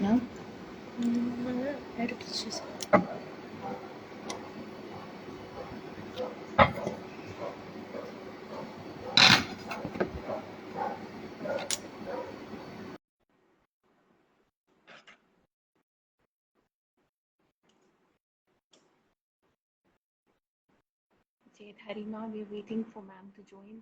No? Edit చేసి Jay Harima, we're waiting for ma'am to join.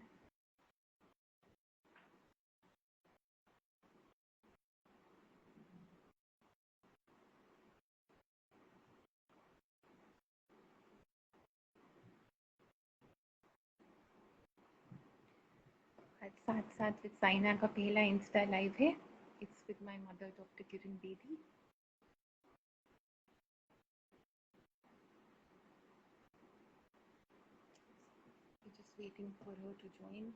आज साथ साथ विद साइना का पहला इंस्टा लाइव है. It's with my mother doctor Kiran Bedi. We're just waiting for her to join.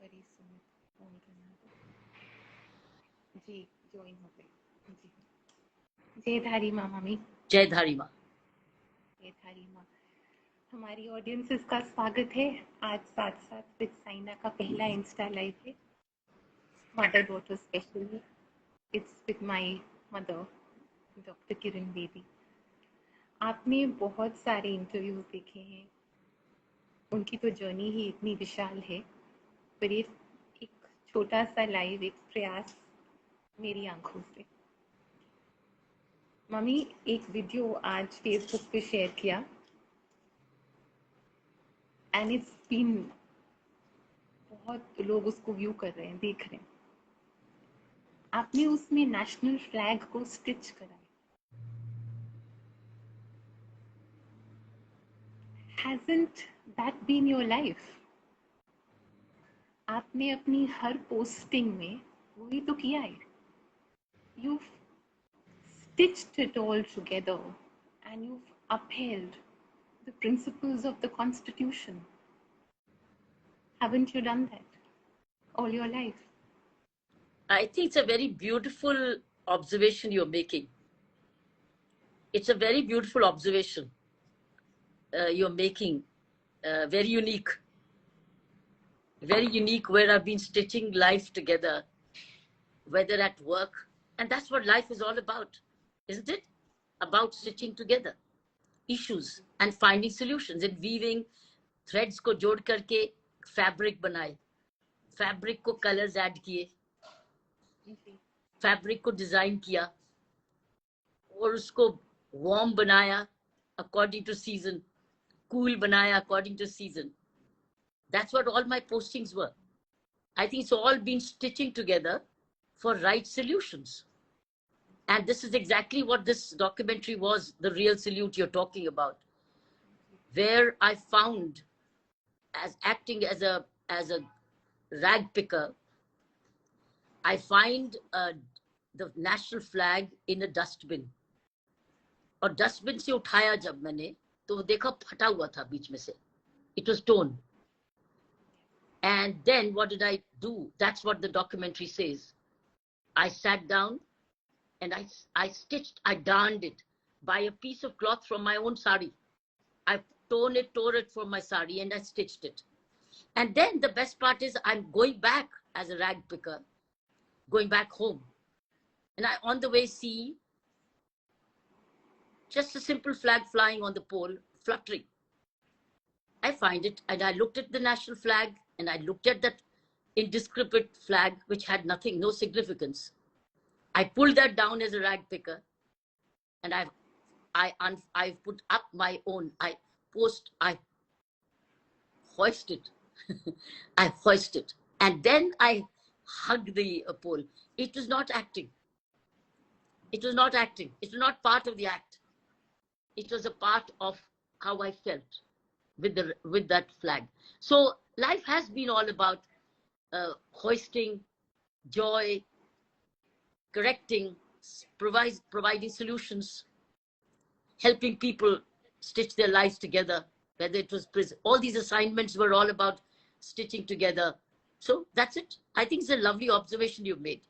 Very soon phone करना तो जी join हो गए जी. जय धारीमा मम्मी. जय धारीमा. जय धारीमा. हमारी ऑडियंसेस का स्वागत है. आज साथ साथ विद साइना का पहला इंस्टा लाइव है. मदर डॉटर स्पेशल है. It's with my mother doctor Kiran Bedi. आपने बहुत सारे इंटरव्यूज देखे हैं. उनकी तो जर्नी ही इतनी विशाल है. पर ये एक छोटा सा लाइव एक प्रयास मेरी आंखों से. मम्मी एक वीडियो आज फेसबुक पे शेयर किया एंड इट्स बीन बहुत लोग उसको व्यू कर रहे हैं, देख रहे हैं. आपने उसमें नेशनल फ्लैग को स्टिच करा है. Hasn't that been your life? आपने अपनी हर पोस्टिंग में वही तो किया है. You've stitched it all together and you've upheld the principles of the Constitution. Haven't you done that all your life? I think it's a very beautiful observation you're making. It's a very beautiful observation you're making. Very unique. Very unique, where I've been stitching life together, whether at work. And that's what life is all about, isn't it? About stitching together issues and finding solutions and weaving threads को जोड़ करके fabric बनाए, fabric को colors add किए, fabric को design किया और उसको warm बनाया according to season, cool banaya according to season. That's what all my postings were. I think it's all been stitching together for right solutions. And this is exactly what this documentary was, The Real Salute you're talking about, where I found, as acting as a rag picker, I find the national flag in a dustbin. और dustbin से उठाया जब मैंने तो देखा फटा हुआ था बीच में से. It was torn. And then what did I do? That's what the documentary says. I sat down and I stitched, I darned it by a piece of cloth from my own sari. I tore it from my sari and I stitched it. And then the best part is I'm going back as a rag picker, going back home. And I on the way see just a simple flag flying on the pole, fluttering. I find it and I looked at the national flag and I looked at that indiscriminate flag which had nothing, no significance. I pulled that down as a rag picker and I've put up my own. I hoist it. I hoist it. And then I hug the pole. It was not acting. It was not acting. It was not part of the act. It was a part of how I felt with that flag. So life has been all about hoisting joy, correcting, providing solutions, helping people stitch their lives together. Whether it was prison, all these assignments were all about stitching together. So that's it. I think it's a lovely observation you've made.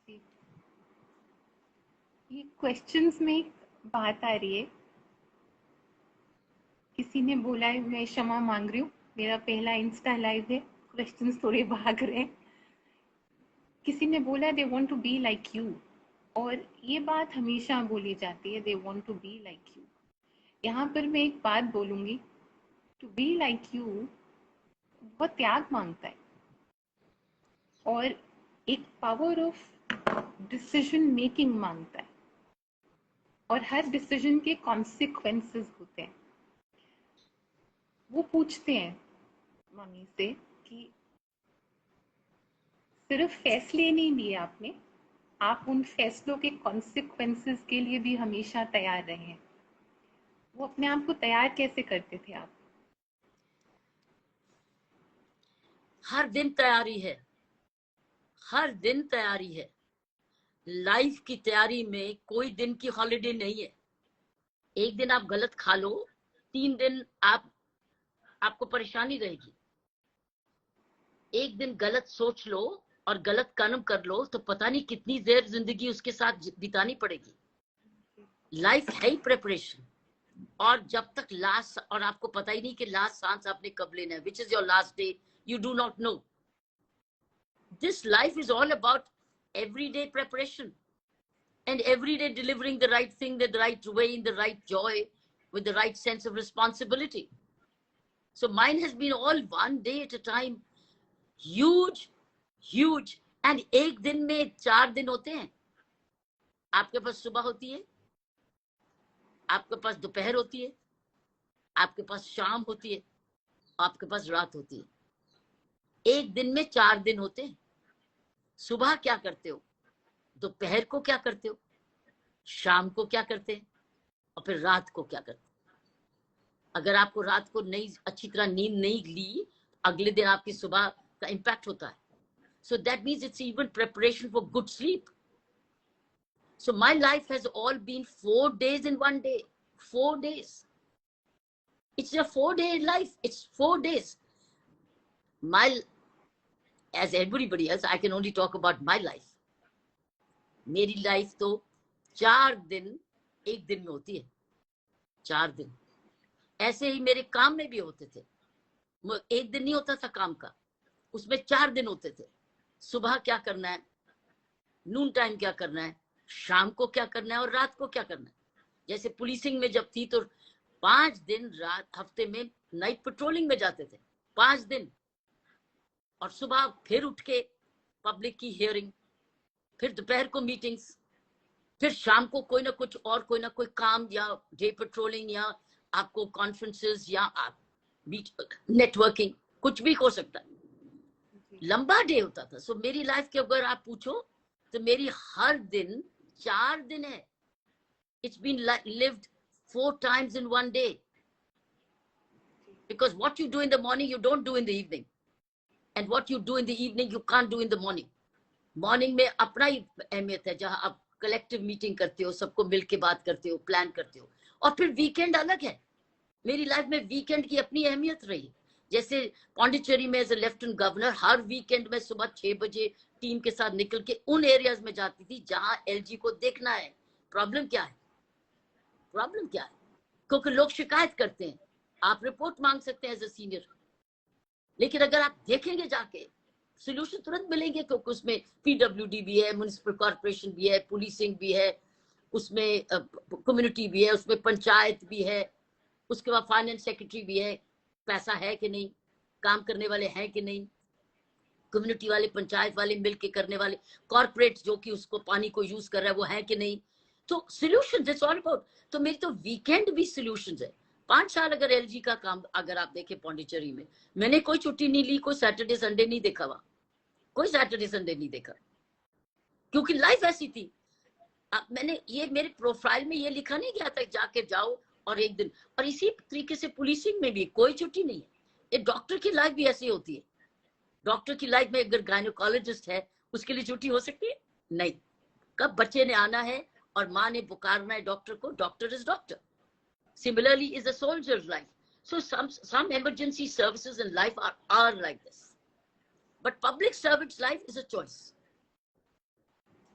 जी, ये questions में एक बात आ रही है। किसी ने बोला है, मैं क्षमा मांग रही हूँ, मेरा पहला इंस्टा लाइव है, क्वेश्चंस थोड़े भाग रहे हैं। किसी ने बोला they want to be like you, और ये बात हमेशा बोली जाती है, they want to be like you. यहाँ पर मैं एक बात बोलूंगी, टू बी लाइक यू बहुत त्याग मांगता है और एक पावर ऑफ डिसीजन मेकिंग मांगता है, और हर डिसीजन के कॉन्सिक्वेंसेस होते हैं। वो पूछते हैं मम्मी से कि सिर्फ फैसले नहीं लिए आपने, आप उन फैसलों के कॉन्सिक्वेंसेस के लिए भी हमेशा तैयार रहे हैं। वो अपने आप को तैयार कैसे करते थे आप? हर दिन तैयारी है, हर दिन तैयारी है। लाइफ की तैयारी में कोई दिन की हॉलिडे नहीं है। एक दिन आप गलत खा लो, 3 दिन आपको परेशानी रहेगी। एक दिन गलत सोच लो और गलत कर्म कर लो तो पता नहीं कितनी देर जिंदगी उसके साथ बितानी पड़ेगी। लाइफ है ही प्रिपरेशन, और जब तक लास्ट, और आपको पता ही नहीं कि लास्ट सांस आपने कब लेना है, which is your last day, you do not know. This life is all about everyday preparation and everyday delivering the right thing, the right way, in the right joy, with the right sense of responsibility. So mine has been all one day at a time, huge, huge. And एक दिन में 4 दिन होते हैं। आपके पास सुबह होती है, आपके पास दोपहर होती है, आपके पास शाम होती है, आपके पास रात होती है। एक दिन में 4 दिन होते हैं। सुबह क्या करते हो, दोपहर को क्या करते हो, शाम को क्या करते हैं, और फिर रात को क्या करते हैं। अगर आपको रात को नहीं अच्छी तरह नींद नहीं ली, अगले दिन आपकी सुबह का इम्पैक्ट होता है। So that means it's even preparation for good sleep. So my life has all been 4 days in one day. 4 days. It's a 4-day life. It's 4 days. As everybody else, I can only talk about my life. मेरी life तो 4 दिन एक दिन में होती है। 4 दिन ऐसे ही मेरे काम में भी होते थे। एक दिन नहीं होता था काम का, उसमें 4 दिन होते थे। सुबह क्या करना है, नून टाइम क्या करना है, शाम को क्या करना है, और रात को क्या करना है। जैसे पुलिसिंग में जब थी तो 5 दिन रात हफ्ते में नाइट पेट्रोलिंग में जाते थे, 5 दिन। और सुबह फिर उठ के पब्लिक की हियरिंग, फिर दोपहर को मीटिंग्स, फिर शाम को कोई ना कुछ और कोई ना कोई काम, या डे पेट्रोलिंग, या आपको कॉन्फ्रेंसेस, या आप नेटवर्किंग, कुछ भी हो सकता है। लंबा डे होता था। सो मेरी लाइफ के अगर आप पूछो तो मेरी हर दिन 4 दिन है। It's been lived 4 times in one day, because what you do in the morning you don't do in the evening, and what you do in the evening you can't do in the morning. Morning में अपना ही अहमियत है, जहां आप collective meeting करते हो, सबको मिलके बात करते हो, प्लान करते हो। और फिर वीकेंड अलग है। मेरी लाइफ में वीकेंड की अपनी अहमियत रही। जैसे पौंडीचेरी में एज ए लेफ्टिनेंट गवर्नर, हर वीकेंड में सुबह 6 बजे टीम के साथ निकल के उन एरियाज में जाती थी जहां एलजी को देखना है। प्रॉब्लम क्या है, प्रॉब्लम क्या है, क्योंकि लोग शिकायत करते हैं। आप रिपोर्ट मांग सकते हैं एज ए सीनियर, लेकिन अगर आप देखेंगे जाके, सोल्यूशन तुरंत मिलेंगे, क्योंकि उसमें पीडब्ल्यूडी भी है, म्युनिसिपल कॉर्पोरेशन भी है, पुलिसिंग भी है, उसमें कम्युनिटी भी है, उसमें पंचायत भी है, उसके बाद फाइनेंस सेक्रेटरी भी है। पैसा है कि नहीं, काम करने वाले हैं कि नहीं, कम्युनिटी वाले, पंचायत वाले मिलके करने वाले, कॉर्पोरेट जो कि उसको पानी को यूज कर रहा है वो है कि नहीं। तो सोल्यूशन इट्स ऑल अबाउट। तो मेरी तो वीकेंड भी सोल्यूशन है। 5 साल अगर एलजी का काम अगर आप देखें पौंडीचेरी में, मैंने कोई छुट्टी नहीं ली, कोई सैटरडे संडे नहीं देखा हुआ, कोई सैटरडे संडे नहीं देखा, क्योंकि लाइफ ऐसी थी। मैंने ये मेरे प्रोफाइल में ये लिखा नहीं गया था जाके जाओ और एक दिन। और इसी तरीके से पुलिसिंग में भी कोई छुट्टी नहीं है। एक डॉक्टर की लाइफ भी ऐसी होती है। डॉक्टर की लाइफ में अगर गायनोकोलॉजिस्ट है, उसके लिए छुट्टी हो सकती है? नहीं। कब बच्चे ने आना है और माँ ने पुकारना है डॉक्टर को, doctor is doctor. Similarly is a soldier's life. So some emergency services in life are like this. But public servant's life is a choice.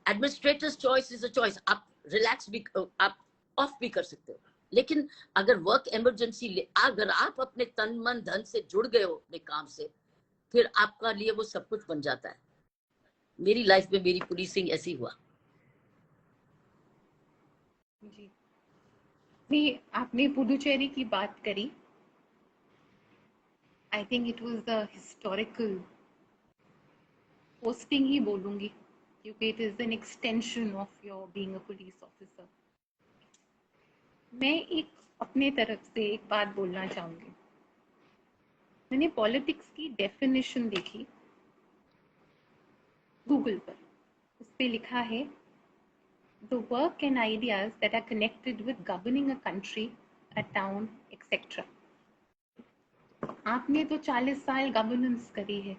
Administrator's choice is a choice. आप relax भी, आप off भी कर सकते हो। लेकिन अगर work emergency, अगर आप अपने तन मन धन से जुड़ गए हो अपने काम से, फिर आपका लिए वो सब कुछ बन जाता है। मेरी लाइफ में मेरी पुलिसिंग ऐसी हुआ। जी, नहीं, आपने पुडुचेरी की बात करी। I think it was the historical posting ही बोलूंगी, क्योंकि it is an extension of your being a police officer. मैं एक अपने तरफ से एक बात बोलना चाहूंगी। मैंने पॉलिटिक्स की डेफिनेशन देखी गूगल पर, उस पे लिखा है the work and ideas that are connected with governing a country, a town, etc. आपने तो 40 साल गवर्नेंस करी है,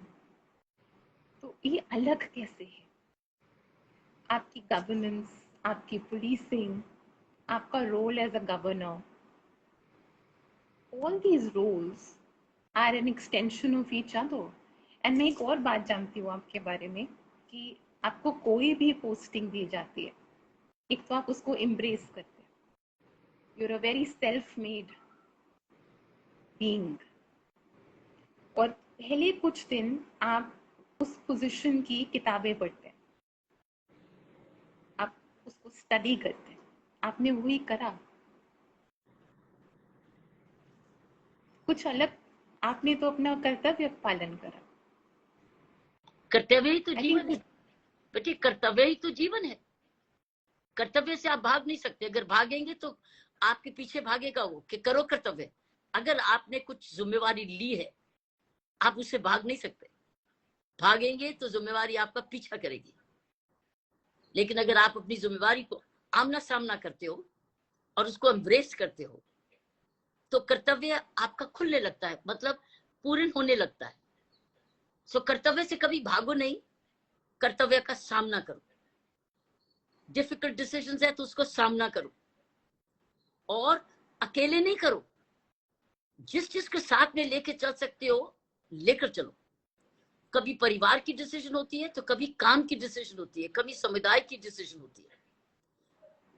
तो ये अलग कैसे है? आपकी गवर्नेंस, आपकी पुलिसिंग, आपका role as a governor, all these roles are an extension of each other. And मैं एक और बात जानती हूँ आपके बारे में कि आपको कोई भी पोस्टिंग दी जाती है, एक तो आप उसको एम्ब्रेस करते हैं, you are a very self made being, और पहले कुछ दिन आप उस पोजीशन की किताबें पढ़ते हैं, आप उसको स्टडी करते हैं। आपने वही करा, कुछ अलग, आपने तो अपना कर्तव्य पालन करा। कर्तव्य ही तो जीवन है बेटी, कर्तव्य ही तो जीवन है। कर्तव्य से आप भाग नहीं सकते। अगर भागेंगे तो आपके पीछे भागेगा वो कि करो कर्तव्य। अगर आपने कुछ जिम्मेवारी ली है, आप उससे भाग नहीं सकते। भागेंगे तो जिम्मेवारी आपका पीछा करेगी। लेकिन अगर आप अपनी जिम्मेवारी को आमना सामना करते हो और उसको एम्ब्रेस करते हो, तो कर्तव्य आपका खुलने लगता है, मतलब पूर्ण होने लगता है। सो कर्तव्य से कभी भागो नहीं, कर्तव्य का सामना करो। डिफिकल्ट डिसीजंस है तो उसको सामना करो, और अकेले नहीं करो। जिस चीज के साथ में लेके चल सकते हो लेकर चलो। कभी परिवार की डिसीजन होती है, तो कभी काम की डिसीजन होती है, कभी समुदाय की डिसीजन होती है।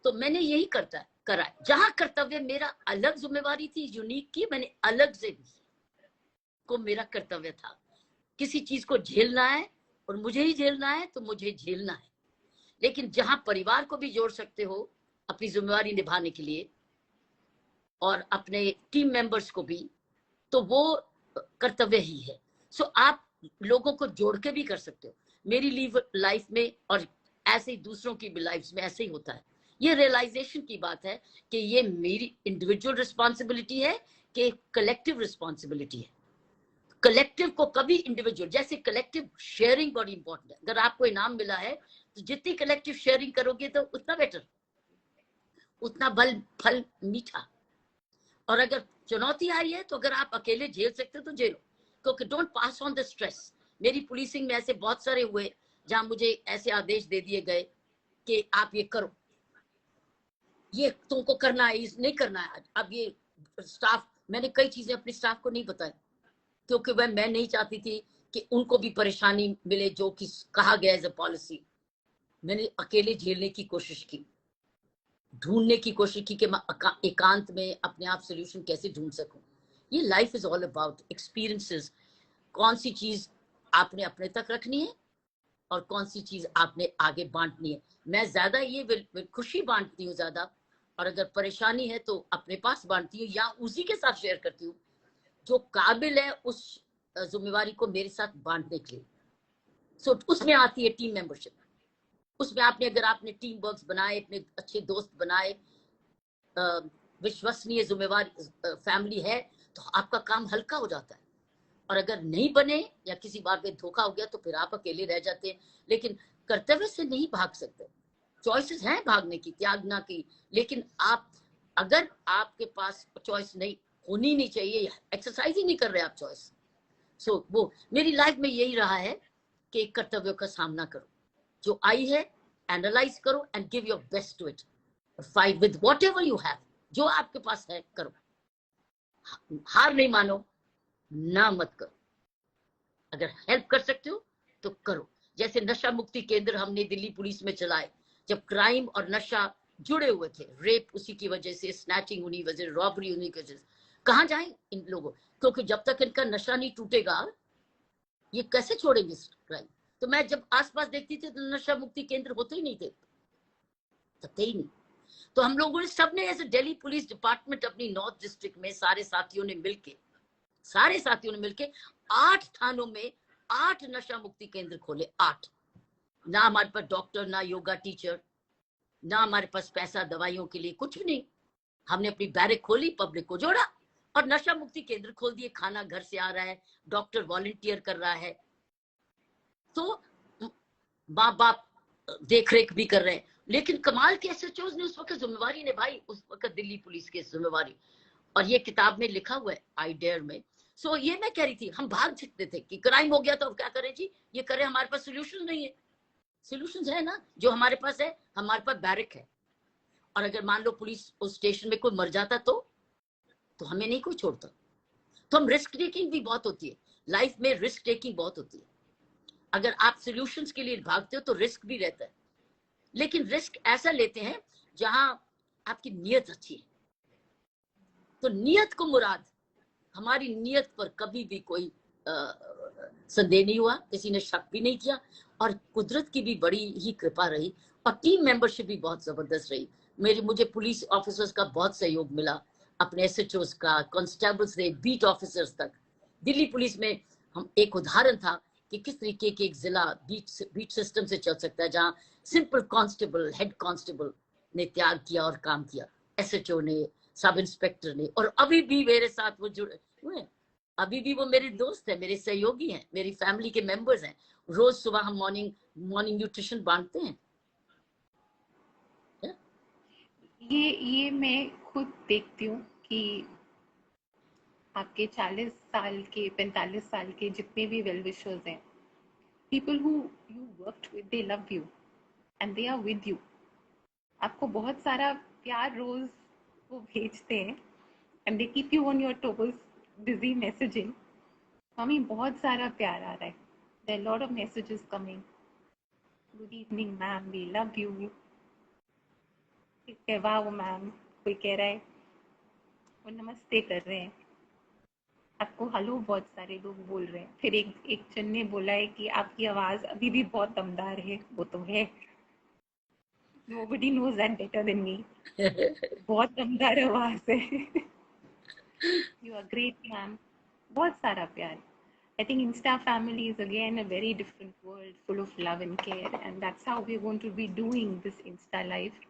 तो मैंने यही करा है। जहां कर्तव्य मेरा अलग जिम्मेवारी थी, यूनिक की, मैंने अलग से भी को मेरा कर्तव्य था। किसी चीज को झेलना है और मुझे ही झेलना है, तो मुझे झेलना है। लेकिन जहां परिवार को भी जोड़ सकते हो अपनी जिम्मेवारी निभाने के लिए, और अपने टीम मेंबर्स को भी, तो वो कर्तव्य ही है। सो आप लोगों को जोड़ के भी कर सकते हो। मेरी लाइफ में और ऐसे ही दूसरों की भी लाइफ में ऐसे ही होता है। ये रियलाइजेशन की बात है कि ये मेरी इंडिविजुअल रिस्पॉन्सिबिलिटी है कि कलेक्टिव रिस्पॉन्सिबिलिटी है। कलेक्टिव को कभी इंडिविजुअल, जैसे कलेक्टिव शेयरिंग बड़ी इंपॉर्टेंट है। अगर आपको इनाम मिला है तो जितनी कलेक्टिव शेयरिंग करोगे तो उतना बेटर, उतना फल मीठा। और अगर चुनौती आई है तो अगर आप अकेले झेल सकते हो तो झेलो, क्योंकि don't pass on the stress. मेरी पुलिसिंग में ऐसे बहुत सारे हुए जहां मुझे ऐसे आदेश दे दिए गए कि आप ये करो, ये तुमको करना है, नहीं करना है। अब ये स्टाफ, मैंने कई चीजें अपने स्टाफ को नहीं बताई, क्योंकि वह मैं नहीं चाहती थी कि उनको भी परेशानी मिले जो कि कहा गया एज अ पॉलिसी। मैंने अकेले झेलने की कोशिश की, ढूंढने की कोशिश की कि मैं एकांत में अपने आप सोल्यूशन कैसे ढूंढ सकूं। ये life is all about experiences. कौन सी चीज आपने अपने तक रखनी है और कौन सी चीज आपने आगे बांटनी है। मैं ज्यादा ये खुशी बांटती हूँ ज्यादा, और अगर परेशानी है तो अपने पास बांटती हूँ या उसी के साथ शेयर करती हूँ जो काबिल है उस जिम्मेवारी को मेरे साथ बांटने के लिए। सो उसमें आती है टीम मेंबरशिप। उसमें अगर आपने टीम वर्क्स बनाए, अपने अच्छे दोस्त बनाए, विश्वसनीय जिम्मेवारी फैमिली है, तो आपका काम हल्का हो जाता है। और अगर नहीं बने या किसी बात में धोखा हो गया तो फिर आप अकेले रह जाते हैं। लेकिन कर्तव्य से नहीं भाग सकते। चॉइसेस हैं भागने की, त्यागना की, लेकिन आप, अगर आपके पास चॉइस नहीं, होनी नहीं चाहिए, एक्सरसाइज ही नहीं कर रहे आप चॉइस। सो वो मेरी लाइफ में यही रहा है कि एक कर्तव्य का सामना करो, जो आई है एनालाइज करो and give your best to it, fight with whatever you have, जो आपके पास है करो, हार नहीं मानो, ना मत करो, अगर हेल्प कर सकते हो तो करो। जैसे नशा मुक्ति केंद्र हमने दिल्ली पुलिस में चलाए, जब क्राइम और नशा जुड़े हुए थे, रेप उसी की वजह से, स्नैचिंग उन्हीं वजह से, रॉबरी उन्हीं की वजह से, कहाँ जाएं इन लोगों, क्योंकि जब तक इनका नशा नहीं टूटेगा ये कैसे छोड़ेंगे क्राइम। तो मैं जब आसपास देखती थी तो नशा मुक्ति केंद्र होते ही नहीं थे, तब ही नहीं। तो हम लोगों ने सबने ऐसे दिल्ली पुलिस डिपार्टमेंट अपनी नॉर्थ डिस्ट्रिक्ट में सारे साथियों ने मिलके 8 थानों में 8 नशा मुक्ति केंद्र खोले। 8, ना हमारे पास डॉक्टर, ना योगा टीचर, ना हमारे पास पैसा दवाइयों के लिए, कुछ भी नहीं। हमने अपनी बैरक खोली, पब्लिक को जोड़ा और नशा मुक्ति केंद्र खोल दिए। खाना घर से आ रहा है, डॉक्टर वॉलंटियर कर रहा है, तो माँ बाप देख रेख भी कर रहे हैं। लेकिन कमाल के एसएचओज ने उस वक्त जिम्मेवारी निभाई, उस वक्त दिल्ली पुलिस की जिम्मेवारी, और ये किताब में लिखा हुआ है आई डेयर में। सो ये मैं कह रही थी, हम भाग सकते थे कि क्राइम हो गया तो अब क्या करें जी, ये करें, हमारे पास सोल्यूशन नहीं है। सोल्यूशन है ना, जो हमारे पास है, हमारे पास बैरक है, और अगर मान लो पुलिस उस स्टेशन में कोई मर जाता तो हमें नहीं कोई छोड़ता। तो हम रिस्क टेकिंग भी बहुत होती है लाइफ में, रिस्क टेकिंग बहुत होती है। अगर आप सोल्यूशंस के लिए भागते हो तो रिस्क भी रहता है, लेकिन रिस्क ऐसा लेते हैं जहां आपकी नीयत अच्छी है। तो नीयत को मुराद, हमारी नीयत पर कभी भी कोई संदेह नहीं हुआ, किसी ने शक भी नहीं किया, और कुदरत की भी बड़ी ही कृपा रही, और टीम मेंबरशिप भी बहुत जबरदस्त रही। मुझे पुलिस ऑफिसर्स का बहुत सहयोग मिला, अपने एसएचओस का, कांस्टेबल से बीट ऑफिसर्स तक। दिल्ली पुलिस में हम एक उदाहरण था कि किस तरीके के एक जिला बीट सिस्टम से चल सकता है, जहाँ सिंपल कांस्टेबल, हेड कांस्टेबल ने त्याग किया और काम किया, एसएचओ ने, सब इंस्पेक्टर ने, और अभी भी मेरे साथ वो जुड़े हुए हैं। अभी भी वो मेरे दोस्त हैं, मेरे सहयोगी हैं, मेरी फैमिली के मेंबर्स हैं। रोज सुबह हम मॉर्निंग न्यूट्रिशन बांटते हैं। ये मैं खुद देखती हूँ कि आपके 40 साल के, 45 साल के जितने भी वेल विशर्स हैं, people who you worked with, they love you and they are with you. आपको बहुत सारा प्यार रोज वो भेजते हैं and they keep you on your toes, busy messaging. Mummy बहुत सारा प्यार आ रहा है, there are a lot of messages coming. Good evening ma'am, we love you. वाह मैम, कोई कह रहा है, वो नमस्ते कर रहे हैं आपको, हेलो बहुत सारे लोग बोल रहे हैं। फिर एक जन ने बोला है कि आपकी आवाज अभी भी बहुत दमदार है। वो तो है, nobody knows that better than me. बहुत दमदार आवाज है। You are great मैम, बहुत सारा प्यार। I think Insta family is again a very different world, full of love and care, and that's how we're going to be doing this Insta life.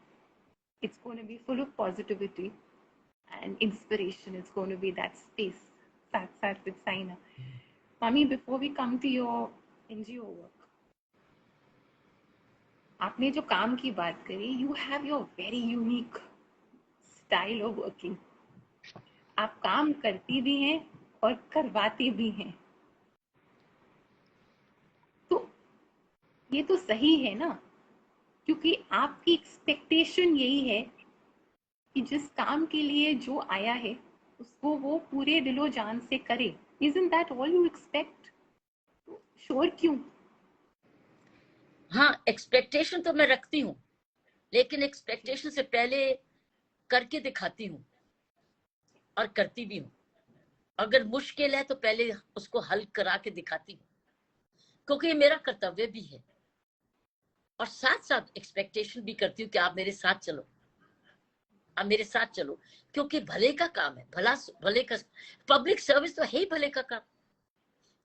It's going to be full of positivity and inspiration. It's going to be that space. Sat with Saina. Mami, before we come to your NGO work, आपने जो काम की बात करी, you have your very unique style of working. आप काम करती भी हैं और करवाती भी हैं, तो ये तो सही है ना, क्योंकि आपकी एक्सपेक्टेशन यही है कि जिस काम के लिए जो आया है उसको वो पूरे दिलो जान से करे। Isn't that all you expect? तो श्योर क्यों? हाँ, एक्सपेक्टेशन तो मैं रखती हूँ, लेकिन एक्सपेक्टेशन से पहले करके दिखाती हूँ और करती भी हूँ। अगर मुश्किल है तो पहले उसको हल करा के दिखाती हूँ, क्योंकि ये मेरा कर्तव्य भी है, और साथ साथ एक्सपेक्टेशन भी करती हूँ कि आप मेरे साथ चलो, आप मेरे साथ चलो, क्योंकि भले का काम है, भले का, पब्लिक सर्विस तो है ही भले का काम।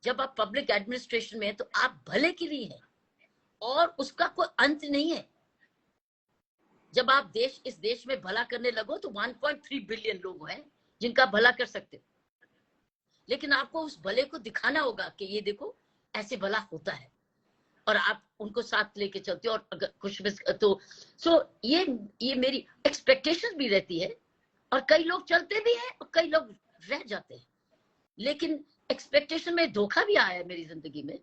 जब आप पब्लिक एडमिनिस्ट्रेशन में है तो आप भले के लिए हैं, और उसका कोई अंत नहीं है। जब आप इस देश में भला करने लगो तो 1.3 बिलियन लोग हैं जिनका भला कर सकते हो, लेकिन आपको उस भले को दिखाना होगा कि ये देखो ऐसे भला होता है, और आप उनको साथ लेके चलते हो। और अगर कुछ तो ये मेरी एक्सपेक्टेशन भी रहती है, और कई लोग चलते भी हैं और कई लोग रह जाते हैं। लेकिन एक्सपेक्टेशन में धोखा भी आया है मेरी जिंदगी में।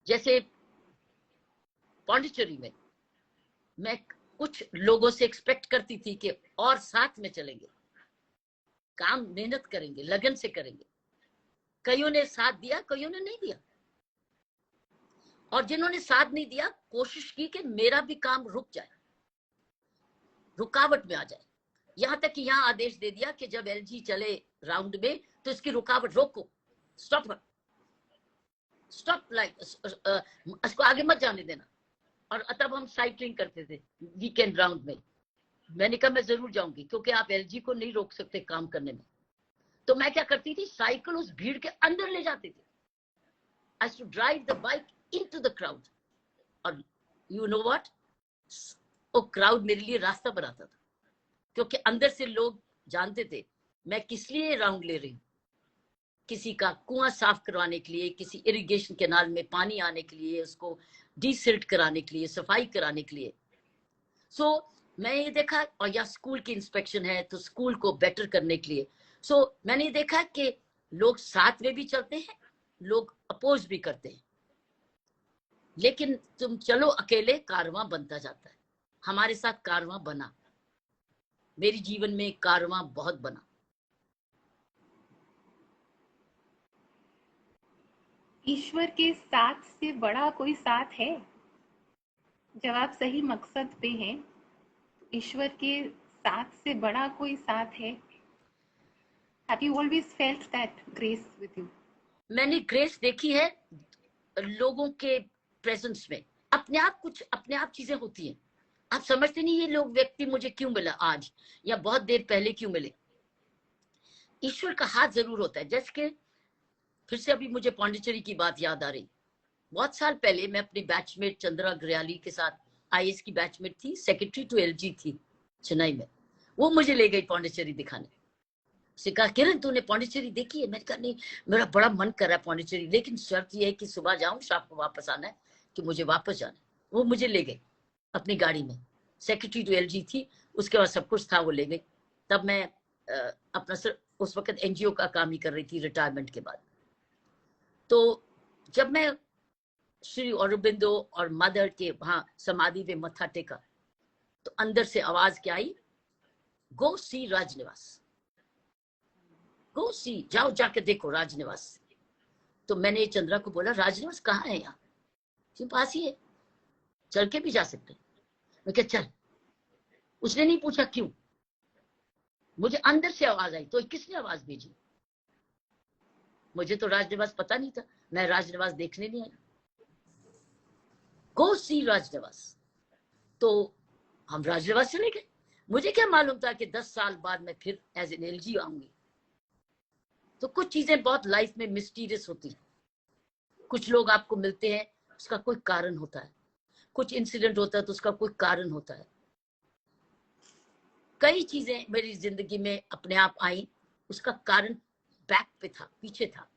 जैसे पौंडीचेरी में मैं कुछ लोगों से एक्सपेक्ट करती थी कि और साथ में चलेंगे, काम मेहनत करेंगे, लगन से करेंगे। कईयों ने साथ दिया, कईयों ने नहीं दिया। और जिन्होंने साथ नहीं दिया, कोशिश की कि मेरा भी काम रुक जाए, रुकावट में आ जाए। यहां तक कि यहां आदेश दे दिया कि जब एलजी चले राउंड में तो इसकी रुकावट रोको, स्टॉप लाइक इसको आगे मत जाने देना। और तब हम साइकिलिंग करते थे वीकेंड राउंड में। मैंने कहा मैं जरूर जाऊंगी, क्योंकि आप एलजी को नहीं रोक सकते काम करने में। तो मैं क्या करती थी, साइकिल उस भीड़ के अंदर ले जाती थी। I to drive the bike into the crowd. और यू नो व्हाट, वो क्राउड मेरे लिए रास्ता बनाता था, क्योंकि अंदर से लोग जानते थे मैं किस लिए राउंड ले रही हूँ। किसी का कुआं साफ करवाने के लिए, किसी इरिगेशन कैनाल में पानी आने के लिए, उसको डीसिल्ट कराने के लिए, सफाई कराने के लिए। सो मैं ये देखा, और या स्कूल की इंस्पेक्शन है तो स्कूल को बेटर करने के लिए। सो मैंने ये देखा कि लोग साथ में भी चलते हैं, लोग अपोज भी करते हैं। लेकिन तुम चलो अकेले, कारवां बनता जाता है। हमारे साथ कारवां बना, मेरी जीवन में कारवां बहुत बना। ईश्वर के साथ से बड़ा कोई साथ है? जब आप सही मकसद पे हैं, तो ईश्वर के साथ से बड़ा कोई साथ है? Have you always felt that grace with you? मैंने ग्रेस देखी है लोगों के प्रेजेंस में। अपने आप चीजें होती हैं। आप समझते नहीं ये लोग व्यक्ति मुझे क्यों मिला आज, या बहुत देर पहले क्यों मिले। ईश्वर का हाथ जरूर होता है। जैसे कि फिर से अभी मुझे पौंडीचेरी की बात याद आ रही। बहुत साल पहले मैं अपनी बैचमेट चंद्रा ग्रयाली के साथ, आईएएस की बैचमेट थी, सेक्रेटरी टू एलजी थी चेन्नई में। वो मुझे ले गई पौंडीचेरी दिखाने। उसने कहा किरण तूने पौंडीचेरी देखी है? मैंने कहा नहीं, मेरा बड़ा मन कर रहा है पौंडीचेरी, लेकिन शर्त यह है कि सुबह जाऊं, शाम को वापस आना है, कि मुझे वापस जाना है। वो मुझे ले गई अपनी गाड़ी में। सेक्रेटरी टू एलजी थी, उसके बाद सब कुछ था, वो ले गई। तब मैं अपना सर उस वक्त एनजीओ का काम ही कर रही थी रिटायरमेंट के बाद। तो जब मैं श्री औरबिंदो और मदर के वहां समाधि पे मत्था टेका, तो अंदर से आवाज क्या आई, गो सी राजनिवास, गो सी, जाओ जाके देखो राजनिवास। तो मैंने चंद्रा को बोला राजनिवास कहाँ है? यहाँ पास ही है, चल के भी जा सकते। मैं क्या चल। उसने नहीं पूछा क्यों, मुझे अंदर से आवाज आई। तो किसने आवाज भेजी? मुझे तो राजनिवास पता नहीं था, मैं राजनिवास देखने नहीं आई। गो सी राजनिवास। तो हम राजनिवास चले गए। मुझे क्या मालूम था कि 10 साल बाद मैं फिर एज एन एलजी आऊंगी। तो कुछ चीजें बहुत लाइफ में मिस्टीरियस होती हैं। कुछ लोग आपको मिलते हैं, उसका कोई कारण होता है। कुछ इंसिडेंट होता है तो उसका कोई कारण होता है। कई चीजें मेरी जिंदगी में अपने आप आई, उसका कारण बैक पे था, पीछे था।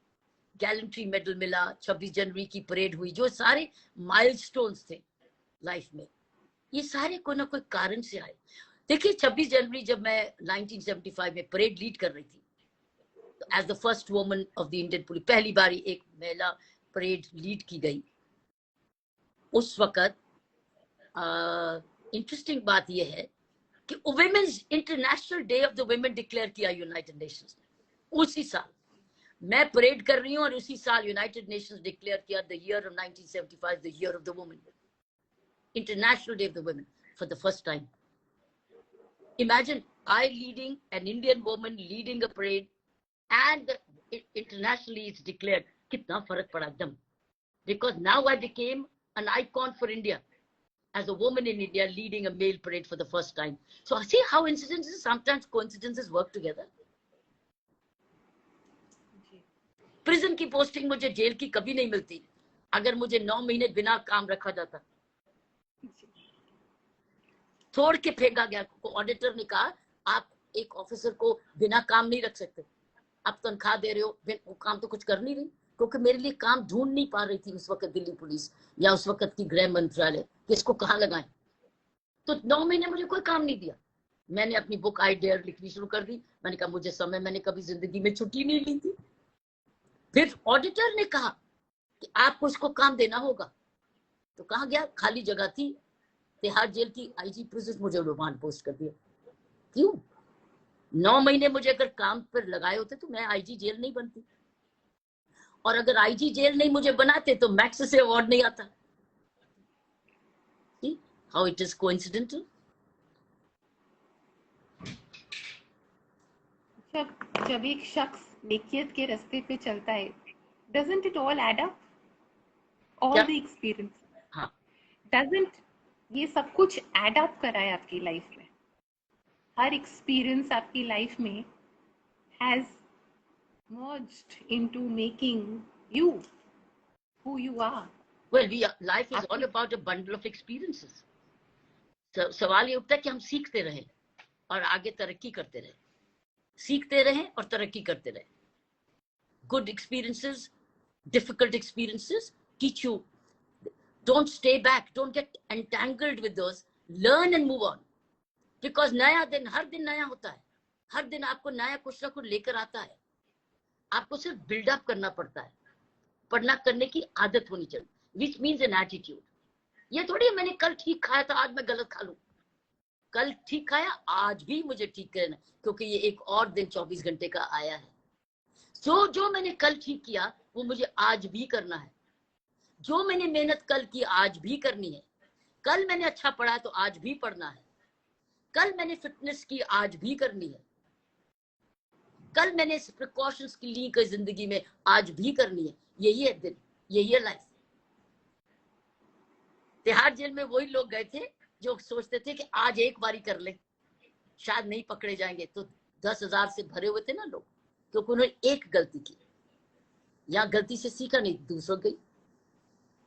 गैलेंट्री मेडल मिला, 26 जनवरी की परेड हुई, जो सारे माइलस्टोन्स थे लाइफ में, ये सारे कोई ना कोई कारण से आए। देखिए 26 जनवरी जब मैं 1975 में परेड लीड कर रही थी, तो as the first woman of the Indian police, पहली बारी एक महिला परेड लीड की गई। उस वक्त इंटरेस्टिंग बात यह है कि women's international day of the women declare किया यूनाइटेड नेशंस ने। उसी साल मैं परेड कर रही हूँ और उसी साल यूनाइटेड नेशंस डिक्लेयर किया the year of 1975 the year of the women, international day of the women for the first time. Imagine I leading, an Indian woman leading a parade, and internationally it's declared. कितना फर्क पड़ा एकदम, because now I became an icon for India as a woman in India leading a male parade for the first time. So see how incidences, sometimes coincidences work together. Prison की posting मुझे jail की कभी नहीं मिलती अगर मुझे 9 महीने बिना काम रखा जाता, छोड़ के फेंका गया। ऑडिटर ने कहा आप एक ऑफिसर को बिना काम नहीं रख सकते, आप तनख्वाह दे रहे हो, वो काम तो कुछ कर नहीं रही। क्योंकि मेरे लिए काम ढूंढ नहीं पा रही थी उस वक्त दिल्ली पुलिस या उस वक्त की गृह मंत्रालय, किसको कहाँ लगाएं। तो 9 महीने मुझे कोई काम नहीं दिया। मैंने अपनी बुक आई डेयर लिखनी शुरू कर दी। मैंने कहा मुझे समय, मैंने कभी जिंदगी में छुट्टी नहीं ली थी। फिर ऑडिटर ने कहा कि आपको इसको काम देना होगा, तो कहाँ गया, खाली जगह थी, तिहाड़ जेल की आईजी प्रिजन, मुझे रिमांड पोस्ट कर दिया। क्यों? 9 महीने मुझे अगर काम पर लगाए होते तो मैं आईजी जेल नहीं बनती, और अगर आईजी जेल नहीं मुझे बनाते तो मैक्स से अवार्ड नहीं आता। See how it is coincidental? जब एक शख्स नेकियत के रास्ते पे चलता है, doesn't it all add up? All क्या? the experience, हाँ, doesn't ये सब कुछ add up करा है आपकी लाइफ में? हर एक्सपीरियंस आपकी लाइफ में has merged into making you who you are. well, life is all आपकी about a bundle of experiences. सवाल ये उठता है कि हम सीखते रहें और आगे तरक्की करते रहें, सीखते रहें और तरक्की करते रहें। Good experiences, difficult experiences teach you. Don't stay back, don't get entangled with those, learn and move on. Because नया दिन, हर दिन नया होता है, हर दिन आपको नया कुछ ना कुछ लेकर आता है। आपको सिर्फ बिल्डअप करना पड़ता है, पढ़ना करने की आदत होनी चाहिए, विच मीन्स एन एटीट्यूड। ये थोड़ी मैंने कल ठीक खाया था आज मैं गलत खा लूं। कल ठीक खाया, आज भी मुझे ठीक करना, क्योंकि ये एक और दिन 24 घंटे का आया है। जो मैंने कल ठीक किया वो मुझे आज भी करना है। जो मैंने मेहनत कल की आज भी करनी है। कल मैंने अच्छा पढ़ा तो आज भी पढ़ना है। कल मैंने फिटनेस की आज भी करनी है। कल मैंने प्रिकॉशंस की ली कि जिंदगी में आज भी करनी है। यही है दिन, यही है लाइफ। तिहाड़ जेल में वही लोग गए थे जो सोचते थे कि आज एक बारी कर ले, शायद नहीं पकड़े जाएंगे, तो 10,000 से भरे हुए थे ना लोग, क्योंकि उन्होंने एक गलती की। यहाँ गलती से सीखा नहीं, दूसरों गई।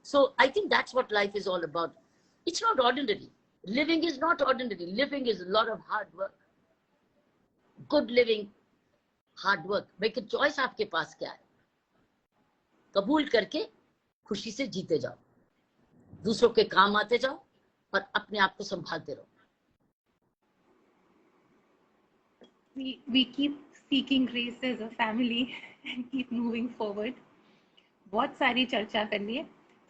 So I think that's what life is all about. It's not ordinary. Living is not ordinary. Living is a lot of hard work. Good living, hard work. Make a choice आपके पास क्या है, कबूल करके खुशी से जीते जाओ, दूसरों के काम आते जाओ और अपने आप को संभालते रहो। we keep seeking grace as a family and keep moving forward. बहुत सारी चर्चा करनी है,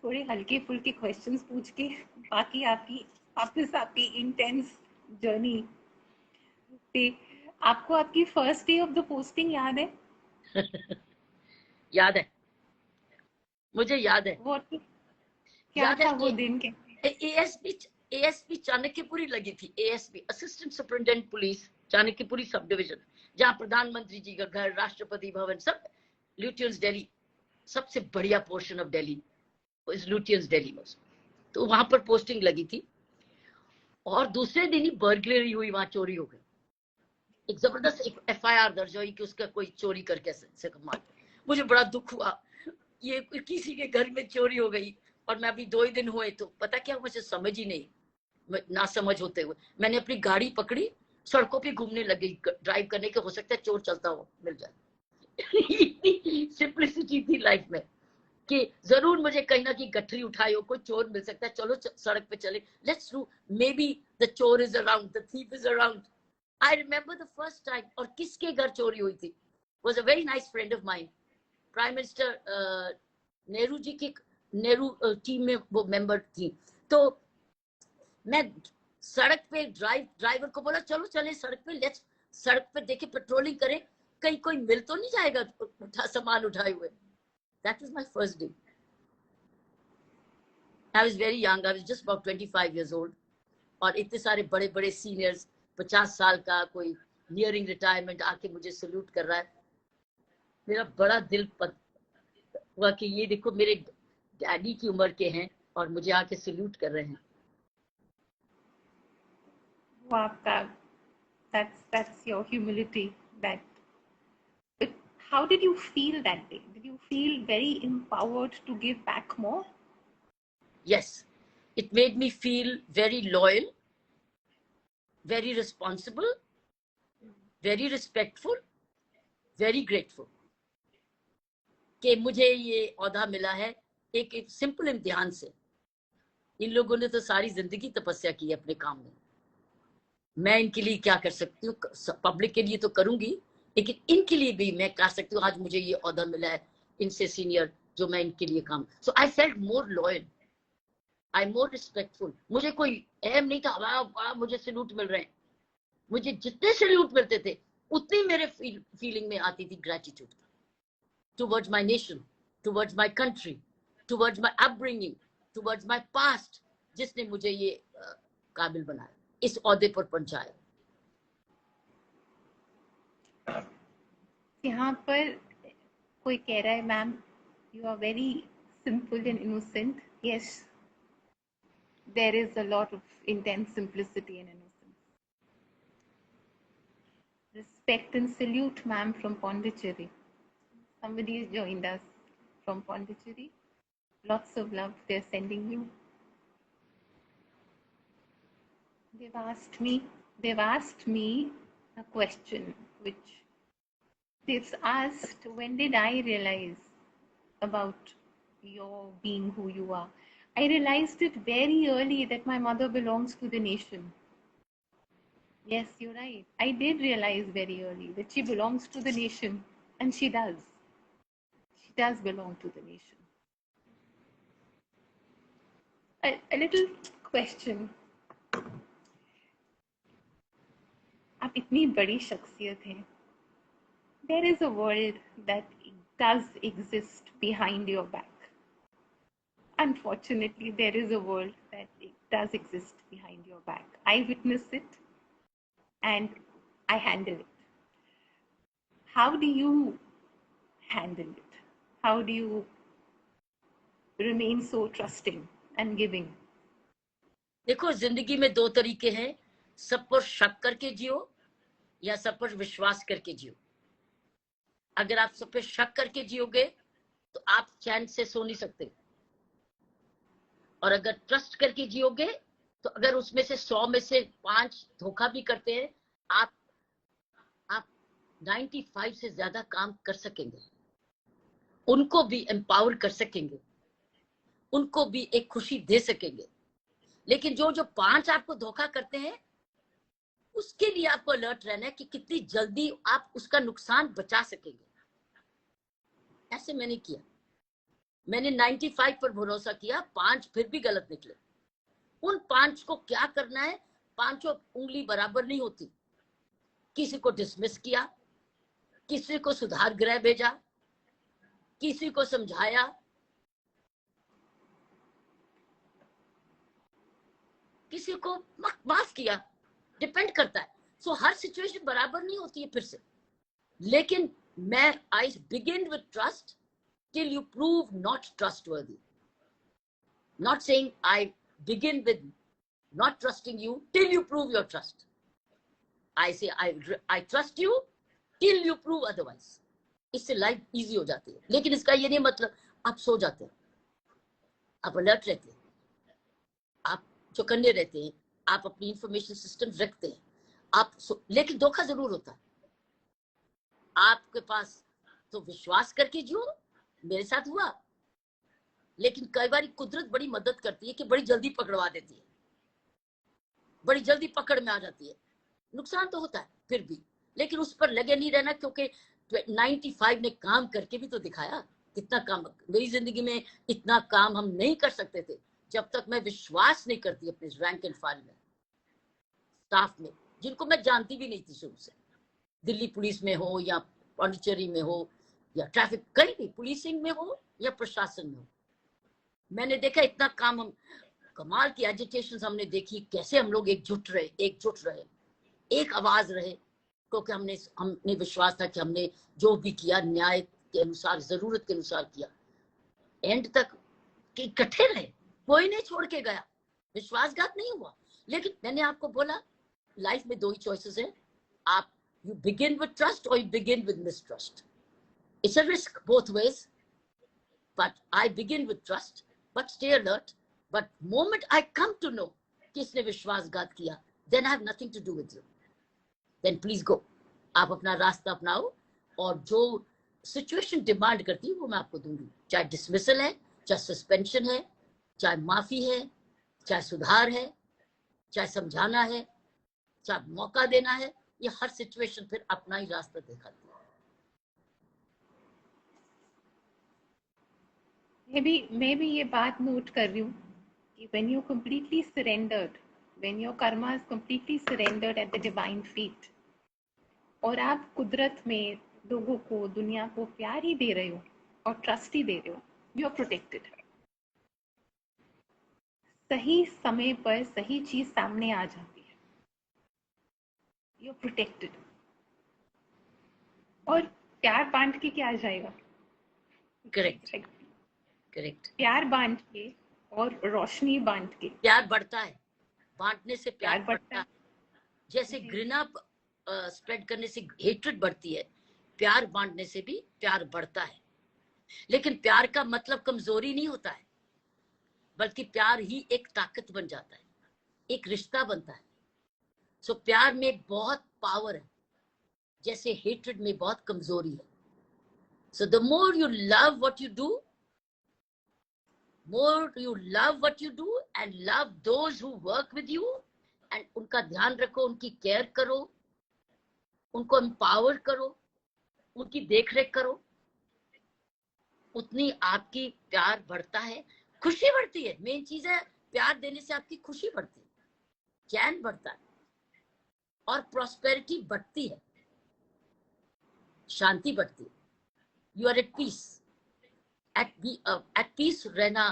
थोड़े हल्के फुल्के क्वेश्चंस पूछ के बाकी आपकी वापस आपकी इंटेंस जर्नी पे। आपको आपकी first day of the posting याद है? याद है, मुझे याद है। वो क्या याद था है वो दिन के? एएसपी चाणक्यपुरी लगी थी। ASP assistant superintendent police, Chanakyapuri sub division, जहां प्रधानमंत्री जी का घर, राष्ट्रपति भवन, सब ल्यूटियंस दिल्ली, सबसे बढ़िया portion of Delhi is Lutyens Delhi में। तो वहां पर पोस्टिंग लगी थी और दूसरे दिन ही बर्गलरी हुई, वहां चोरी हो गई। एक जबरदस्त एफआईआर दर्ज हुई कि उसका कोई चोरी करके से मार। मुझे बड़ा दुख हुआ, ये किसी के घर में चोरी हो गई। और मैं अभी 2 ही दिन हुए, तो पता क्या, मुझे समझ ही नहीं, ना समझ होते हुए मैंने अपनी गाड़ी पकड़ी, सड़कों पे घूमने लगी, ड्राइव करने के, हो सकता है चोर चलता हो मिल जाए। सिंपलिसिटी थी लाइफ में कि जरूर मुझे कहीं ना कहीं गठरी उठाई हो, कोई चोर मिल सकता है, चलो सड़क पे चले, let's do, maybe the चोर is around, the thief is around. I remember the first time, और किसके घर चोरी हुई थी, was a very nice friend of mind, prime minister Nehru ji की, नेहरू टीम में वो मेंबर थी। तो मैं सड़क पे ड्राइवर को बोला चलो चले सड़क पे, लेट्स सड़क पे देखे पेट्रोलिंग करें, कहीं कोई मिल तो नहीं जाएगा सामान उठाए हुए। That was my first day. I was very young. I was just about 25 years old. और इतने सारे बड़े बड़े सीनियर्स, 50 साल का कोई नियरिंग रिटायरमेंट आके मुझे सल्यूट कर रहा है। मेरा बड़ा दिल हुआ कि ये देखो मेरे डैडी की उम्र के हैं और मुझे आके सल्यूट कर रहे हैं। वो आपका, that's your humility. How did you feel that day? Did you feel very empowered to give back more? Yes, it made me feel very loyal, very responsible, very respectful, very grateful कि मुझे ये औहदा मिला है एक simple इम्तिहान से। इन लोगों ने तो सारी जिंदगी तपस्या की है अपने काम में, मैं इनके लिए क्या कर सकती हूँ, पब्लिक के लिए तो करूंगी, लेकिन इनके लिए भी मैं कर सकती हूँ। आज मुझे ये ओहदा मिला है इनसे सीनियर, जो मैं इनके लिए काम, so I felt more loyal, I more respectful. मुझे कोई एम नहीं था, वाह मुझे सैल्यूट मिल रहे हैं। मुझे जितने सैल्यूट मिलते थे उतनी मेरे फीलिंग में आती थी gratitude towards my nation, towards my country, towards my upbringing, towards my past, जिसने मुझे ये काबिल बनाया, इस ओहदे पर पहुंचाया। यहाँ पर कोई कह रहा है ma'am you are very simple and innocent. Yes, there is a lot of intense simplicity and innocence. Respect and salute, ma'am, from Pondicherry. Somebody has joined us from Pondicherry. Lots of love they're sending you. They've asked me a question which they've asked, when did I realize about your being who you are? I realized it very early that my mother belongs to the nation. Yes, you're right. I did realize very early that she belongs to the nation, and she does. She does belong to the nation. A little question. आप इतनी बड़ी शख्सियत हैं. There is a world that does exist behind your back. Unfortunately, there is a world that does exist behind your back. I witness it and I handle it. How do you handle it? How do you remain so trusting and giving? देखो, जिंदगी में दो तरीके हैं, सब पर शक करके जियो या सब पर विश्वास करके जियो। अगर आप सब पे शक करके जियोगे तो आप चैन से सो नहीं सकते, और अगर ट्रस्ट करके जियोगे तो अगर उसमें से 100 में से 5 धोखा भी करते हैं, आप 95 से ज्यादा काम कर सकेंगे, उनको भी एम्पावर कर सकेंगे, उनको भी एक खुशी दे सकेंगे। लेकिन जो 5 आपको धोखा करते हैं, उसके लिए आपको अलर्ट रहना है कि कितनी जल्दी आप उसका नुकसान बचा सकेंगे। ऐसे मैंने किया, मैंने 95 पर भरोसा किया, 5 फिर भी गलत निकले। उन 5 को क्या करना है, 5 उंगली बराबर नहीं होती। किसी को डिसमिस किया, किसी को सुधार गृह भेजा, किसी को समझाया, किसी को माफ किया, डिपेंड करता है। सो हर सिचुएशन बराबर नहीं होती है फिर से। लेकिन मैं I begin with trust till you prove not trustworthy. Not saying I begin with not trusting you till you prove your trust. I say I trust you till you prove otherwise. इससे life easy हो जाती है। लेकिन इसका ये नहीं मतलब आप सो जाते हैं, आप अलर्ट रहते हैं, आप चौकन्ने रहते हैं, आप अपनी इंफॉर्मेशन सिस्टम रखते हैं, लेकिन धोखा जरूर होता है आपके पास। तो विश्वास करके जियो, मेरे साथ हुआ। लेकिन कई बार कुदरत बड़ी मदद करती है कि बड़ी जल्दी पकड़वा देती है, बड़ी जल्दी पकड़ में आ जाती है। नुकसान तो होता है फिर भी, लेकिन उस पर लगे नहीं रहना, क्योंकि 95 ने काम करके भी तो दिखाया कितना काम। मेरी जिंदगी में इतना काम हम नहीं कर सकते थे जब तक मैं विश्वास नहीं करती अपने रैंक एंड फाइल में, स्टाफ में, जिनको मैं जानती भी नहीं थी शुरू से। दिल्ली पुलिस में हो या पांडिचेरी में हो या ट्रैफिक, कहीं भी पुलिसिंग में हो या प्रशासन में हो, मैंने देखा इतना काम। हम कमाल की एजिटेशन हमने देखी, कैसे हम लोग एकजुट रहे, एक आवाज रहे, क्योंकि हमने विश्वास था कि हमने जो भी किया न्याय के अनुसार, जरूरत के अनुसार किया। एंड तक इकट्ठे रहे, कोई नहीं छोड़ के गया, विश्वासघात नहीं हुआ। लेकिन मैंने आपको बोला, लाइफ में 2 ही चॉइसेस है, आप यू बिगिन विद ट्रस्ट और you begin with mistrust. It's a risk both ways, but I begin with trust, but stay alert. But moment I come to know किसने विश्वासघात किया, then I have nothing to do with you. Then please go. आप अपना रास्ता अपनाओ, और जो situation demand करती है वो मैं आपको दूंगी, चाहे डिसमिसल है, चाहे सस्पेंशन है, चाहे माफी है, चाहे सुधार है, चाहे समझाना है, चाहे मौका देना है, ये हर सिचुएशन फिर अपना ही रास्ता दिखाती है। मैं भी ये बात नोट कर रही हूँ कि when you completely surrendered, when your karma is completely surrendered at the divine feet, और आप कुदरत में लोगों को, दुनिया को प्यार ही दे रहे हो और ट्रस्ट ही दे रहे हो, यू आर प्रोटेक्टेड। सही समय पर सही चीज सामने आ जाती है, यू आर प्रोटेक्टेड। और प्यार बांट के क्या आ जाएगा? Correct, correct. प्यार बांट के और रोशनी बांट के प्यार बढ़ता है, बांटने से प्यार बढ़ता है। है। जैसे घृणा स्प्रेड करने से हेट्रेड बढ़ती है, प्यार बांटने से भी प्यार बढ़ता है। लेकिन प्यार का मतलब कमजोरी नहीं होता है, बल्कि प्यार ही एक ताकत बन जाता है, एक रिश्ता बनता है। सो प्यार में बहुत पावर है, जैसे हेट्रेड में बहुत कमजोरी है। So the more you love what you do, more you love what you do and love those who work with you, and उनका ध्यान रखो, उनकी केयर करो, उनको एम्पावर करो, उनकी देखरेख करो, उतनी आपकी प्यार बढ़ता है, खुशी बढ़ती है। मेन चीज है, प्यार देने से आपकी खुशी बढ़ती है, चैन बढ़ता है और प्रॉस्पेरिटी बढ़ती है, शांति बढ़ती है। You are at peace. At peace रहना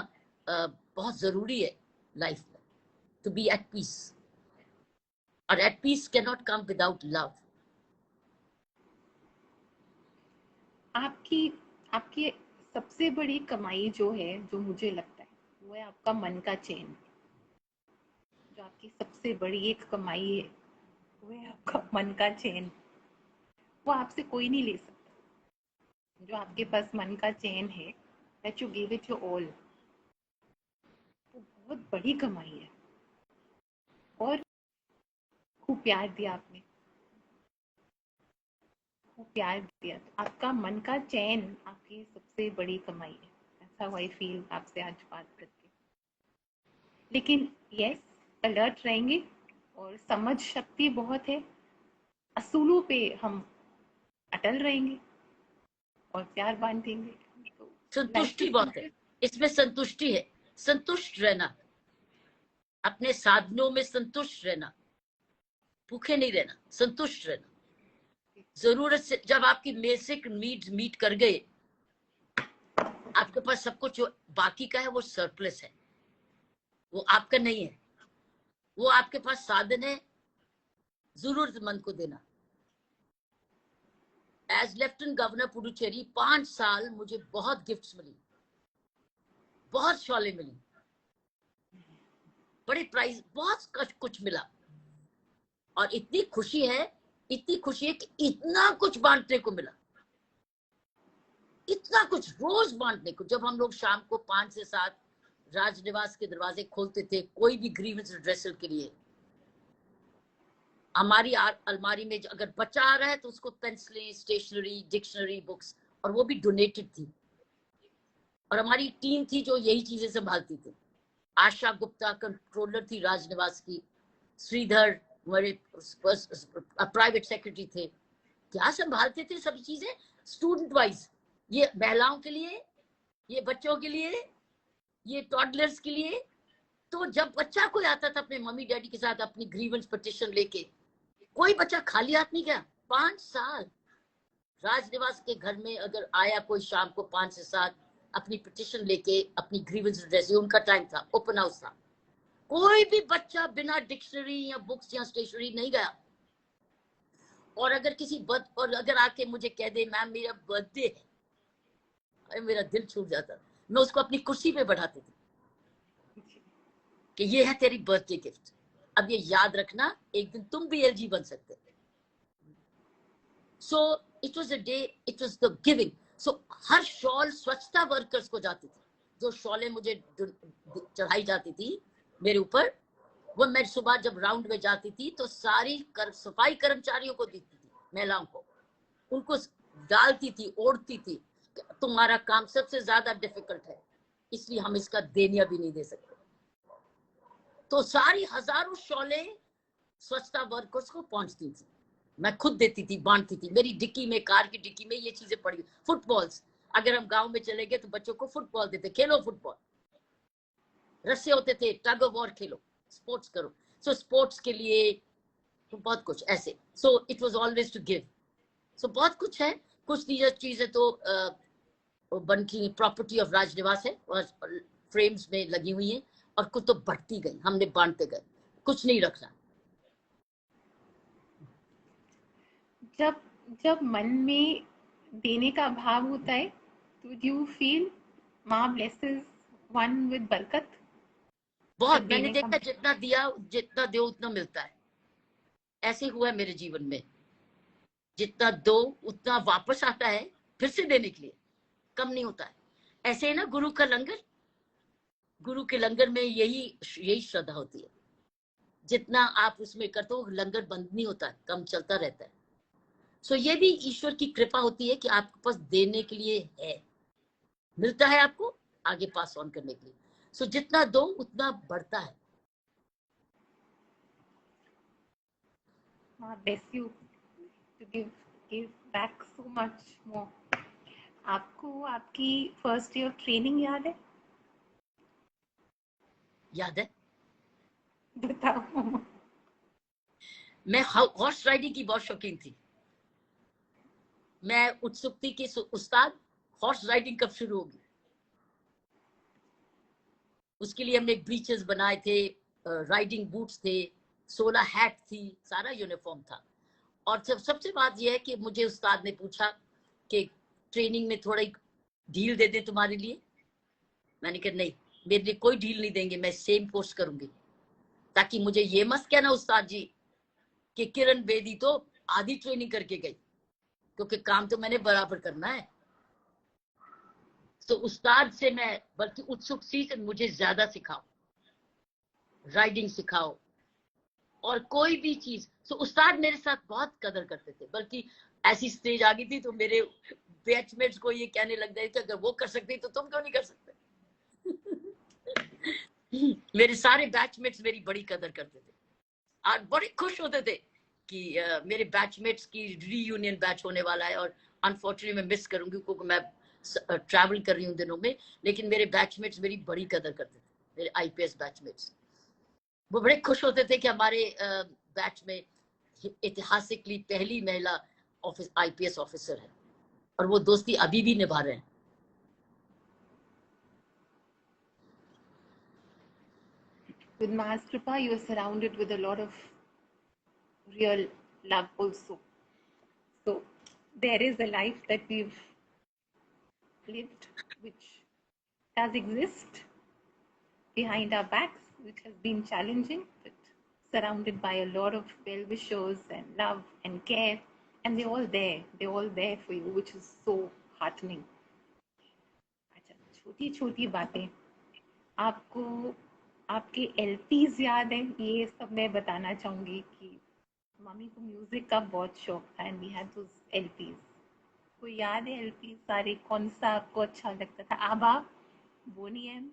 बहुत जरूरी है लाइफ में, टू बी एट पीस। और at peace can not come without love. आपकी आपकी सबसे बड़ी कमाई जो है, जो मुझे लगता है, वो है आपका मन का चैन। जो आपकी सबसे बड़ी एक कमाई है, वो है आपका मन का चैन। वो आपसे कोई नहीं ले सकता। जो आपके पास मन का चैन है, that you give it your all, वो बहुत बड़ी कमाई है। और खूब प्यार दिया आपने, खूब प्यार दिया, तो आपका मन का चैन आपकी सबसे बड़ी कमाई है। That's how I feel आपसे आज बात करके। लेकिन यस, अलर्ट रहेंगे और समझ शक्ति बहुत है, असूलों पे हम अटल रहेंगे और प्यार बांटेंगे। तो संतुष्टि बहुत है इसमें, संतुष्टि है, संतुष्ट रहना, अपने साधनों में संतुष्ट रहना, भूखे नहीं रहना, संतुष्ट रहना। जरूरत से जब आपकी बेसिक नीड्स मीट कर गए, आपके पास सब कुछ जो बाकी का है वो सरप्लस है, वो आपका नहीं है, वो आपके पास साधन है जरूरतमंद को देना। एज लेफ्टिनेंट गवर्नर पुडुचेरी 5 साल मुझे बहुत गिफ्ट्स मिली, बहुत शॉलें मिली, बड़े प्राइज, बहुत कुछ मिला। और इतनी खुशी है कि इतना कुछ बांटने को मिला, इतना कुछ रोज बांटने को। जब हम लोग शाम को 5 से 7 राजनिवास के दरवाजे खोलते थे कोई भी ग्रीवेंस रिड्रेसल के लिए, हमारी अलमारी में अगर बच्चा आ रहा है तो उसको पेंसिलें, स्टेशनरी, डिक्शनरी, बुक्स, और वो भी डोनेटेड थी। और हमारी टीम थी जो यही चीजें संभालती थी। आशा गुप्ता कंट्रोलर थी राजनिवास की, श्रीधर हमारे प्राइवेट सेक्रेटरी थे, क्या संभालते थे सब चीजें स्टूडेंट वाइज। ये महिलाओं के लिए, ये बच्चों के लिए, ये टॉडलर्स के लिए। तो जब बच्चा कोई आता था अपने मम्मी डैडी के साथ अपनी ग्रीवेंस पिटीशन लेके, कोई बच्चा खाली हाथ नहीं गया। 5 साल राजनिवास के घर में अगर आया कोई शाम को 5 से 7 अपनी पिटीशन लेके, अपनी ग्रीवेंस रिड्रेस, उनका टाइम था, ओपन हाउस था, कोई भी बच्चा बिना डिक्शनरी या बुक्स या स्टेशनरी नहीं गया। और अगर और अगर आके मुझे कह दे मैम मेरा बर्थडे है, मेरा दिल छूट जाता। मैं उसको अपनी कुर्सी पे बैठाती थी कि ये है तेरी बर्थडे गिफ्ट, अब ये याद रखना, एक दिन तुम भी एलजी बन सकते। सो it was a day, it was the giving. So her shawl स्वच्छता वर्कर्स को जाती थी, जो शॉलें मुझे चढ़ाई जाती थी मेरे ऊपर, वो मैं सुबह जब राउंड में जाती थी तो सारी सफाई कर्मचारियों को देती थी, महिलाओं को, उनको डालती थी, ओढ़ती थी। तुम्हारा काम सबसे ज्यादा डिफिकल्ट है, इसलिए हम इसका देनिया भी नहीं दे सकते। तो सारी हजारों शॉलें स्वच्छता वर्कर्स को पहुंचती थी, मैं खुद देती थी, बांटती थी। मेरी डिक्की में, कार की डिक्की में ये चीजें पड़ी। फुटबॉल्स, अगर हम गांव में चले गए तो बच्चों को फुटबॉल देते, खेलो फुटबॉल। रस्से होते थे, टग ऑफ वॉर खेलो, स्पोर्ट्स करो। सो स्पोर्ट्स के लिए तो बहुत कुछ ऐसे। So it was always to give. So बहुत कुछ है। कुछ चीजें तो बन की प्रॉपर्टी ऑफ राजनिवास है और फ्रेम्स में लगी हुई हैं, और कुछ तो बढ़ती गई, हमने बांटते गए, कुछ नहीं रखना। जब जब मन में देने का भाव होता है तो डू यू फील माँ ब्लेसेस वन विद बरकत? बहुत, जब मैंने देने का देखा जितना दिया, जितना दो उतना मिलता है। ऐसे हुआ है मेरे जीवन में, जितना दो उतना वापस आता है फिर से देने के लिए, कम नहीं होता है। ऐसे है ना गुरु का लंगर, गुरु के लंगर में यही यही श्रद्धा होती है। जितना आप उसमें करते हो लंगर बंद नहीं होता है, कम चलता रहता है। सो ये भी ईश्वर की कृपा होती है कि आपके पास देने के लिए है, मिलता है आपको आगे पास ऑन करने के लिए। सो जितना दो उतना बढ़ता है। माँ bless you to give back so much more. आपको आपकी फर्स्ट ईयर ट्रेनिंग याद है? याद है, बताओ। मैं हॉर्स राइडिंग की बहुत शौकीन थी। मैं उत्सुक थी कि उस्ताद हॉर्स राइडिंग कब शुरू होगी। उसके लिए हमने ब्रीचेस बनाए थे, राइडिंग बूट्स थे, 16 हैट थी, सारा यूनिफॉर्म था। और सबसे बात यह है कि मुझे उस्ताद ने पूछा कि ट्रेनिंग में थोड़ा ढील दे दें तुम्हारे लिए। मैंने कहा नहीं, मेरे लिए कोई ढील नहीं देंगे, मैं सेम कोर्स करूंगी। ताकि मुझे ये मत कहना उस्ताद जी कि किरण बेदी तो आधी ट्रेनिंग करके गई, क्योंकि काम तो मैंने बराबर करना है। तो उस्ताद से मैं बल्कि उत्सुक थी, मुझे ज्यादा सिखाओ, राइडिंग सिखाओ और कोई भी चीज। तो उस्ताद मेरे साथ बहुत कदर करते थे। बल्कि ऐसी स्टेज आ गई थी तो मेरे बैचमेट्स को ये कहने लग गए कि अगर वो कर सकती तो तुम क्यों नहीं कर सकते। मेरे सारे बैचमेट्स मेरी बड़ी कदर करते थे और बड़े खुश होते थे कि मेरे बैचमेट्स की रीयूनियन बैच होने वाला है। और अनफॉर्चुनेटली मैं मिस करूंगी क्योंकि मैं ट्रैवल कर रही हूँ दिनों में। लेकिन मेरे बैचमेट्स मेरी बड़ी कदर करते थे, मेरे आईपीएस बैचमेट्स। वो बड़े खुश होते थे कि हमारे बैच में ऐतिहासिकली पहली महिला आईपीएस ऑफिसर है, और वो दोस्ती अभी भी निभा रहे हैं। With Ma's Kripa, you are surrounded with a lot of real love also. So there is a life that we've lived which does exist behind our backs, which has been challenging, but surrounded by a lot of well-wishers and love and care. And they're all there. They're all there for you, which is so heartening. अच्छा, छोटी छोटी बातें आपको आपके एलपीज याद है? ये सब मैं बताना चाहूंगी कि मम्मी को म्यूजिक का बहुत शौक था एंड वी हैड दोस एलपीज। कोई याद है एलपीज सारे? कौन सा आपको अच्छा लगता था? ABBA, Boney M,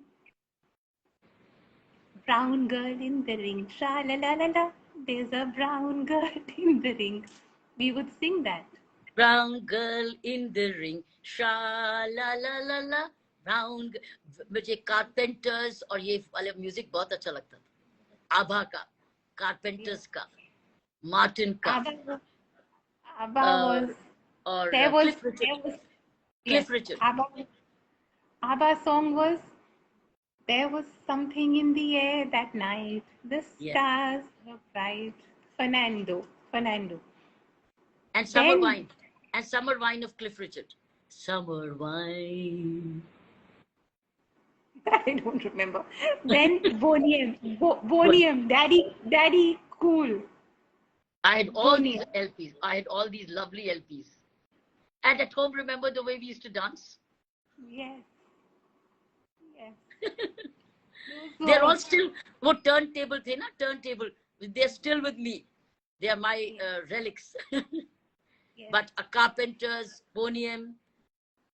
brown girl in the ring, tra la la la la, there's a brown girl in the ring. We would sing that. Brown girl in the ring, sha la la la la, brown मुझे carpenters और ये वाले music बहुत अच्छा लगता था। आभा का, carpenters का, मार्टिन का, ABBA, ABBA was और there was Cliff Richard. there was yes, Cliff Richard, ABBA song was there was something in the air that night. The yeah, stars were bright. Fernando. and summer Then wine, and summer wine of Cliff Richard. Summer wine. I don't remember. Then Bonium, Daddy, cool. I had all these Bonium. LPs. I had all these lovely LPs. And at home, remember the way we used to dance? Yes, yes. They're all Those still, वो turntable थे ना, turntable. They're still with me. They are my yes, relics. yes. But Carpenters, Boney,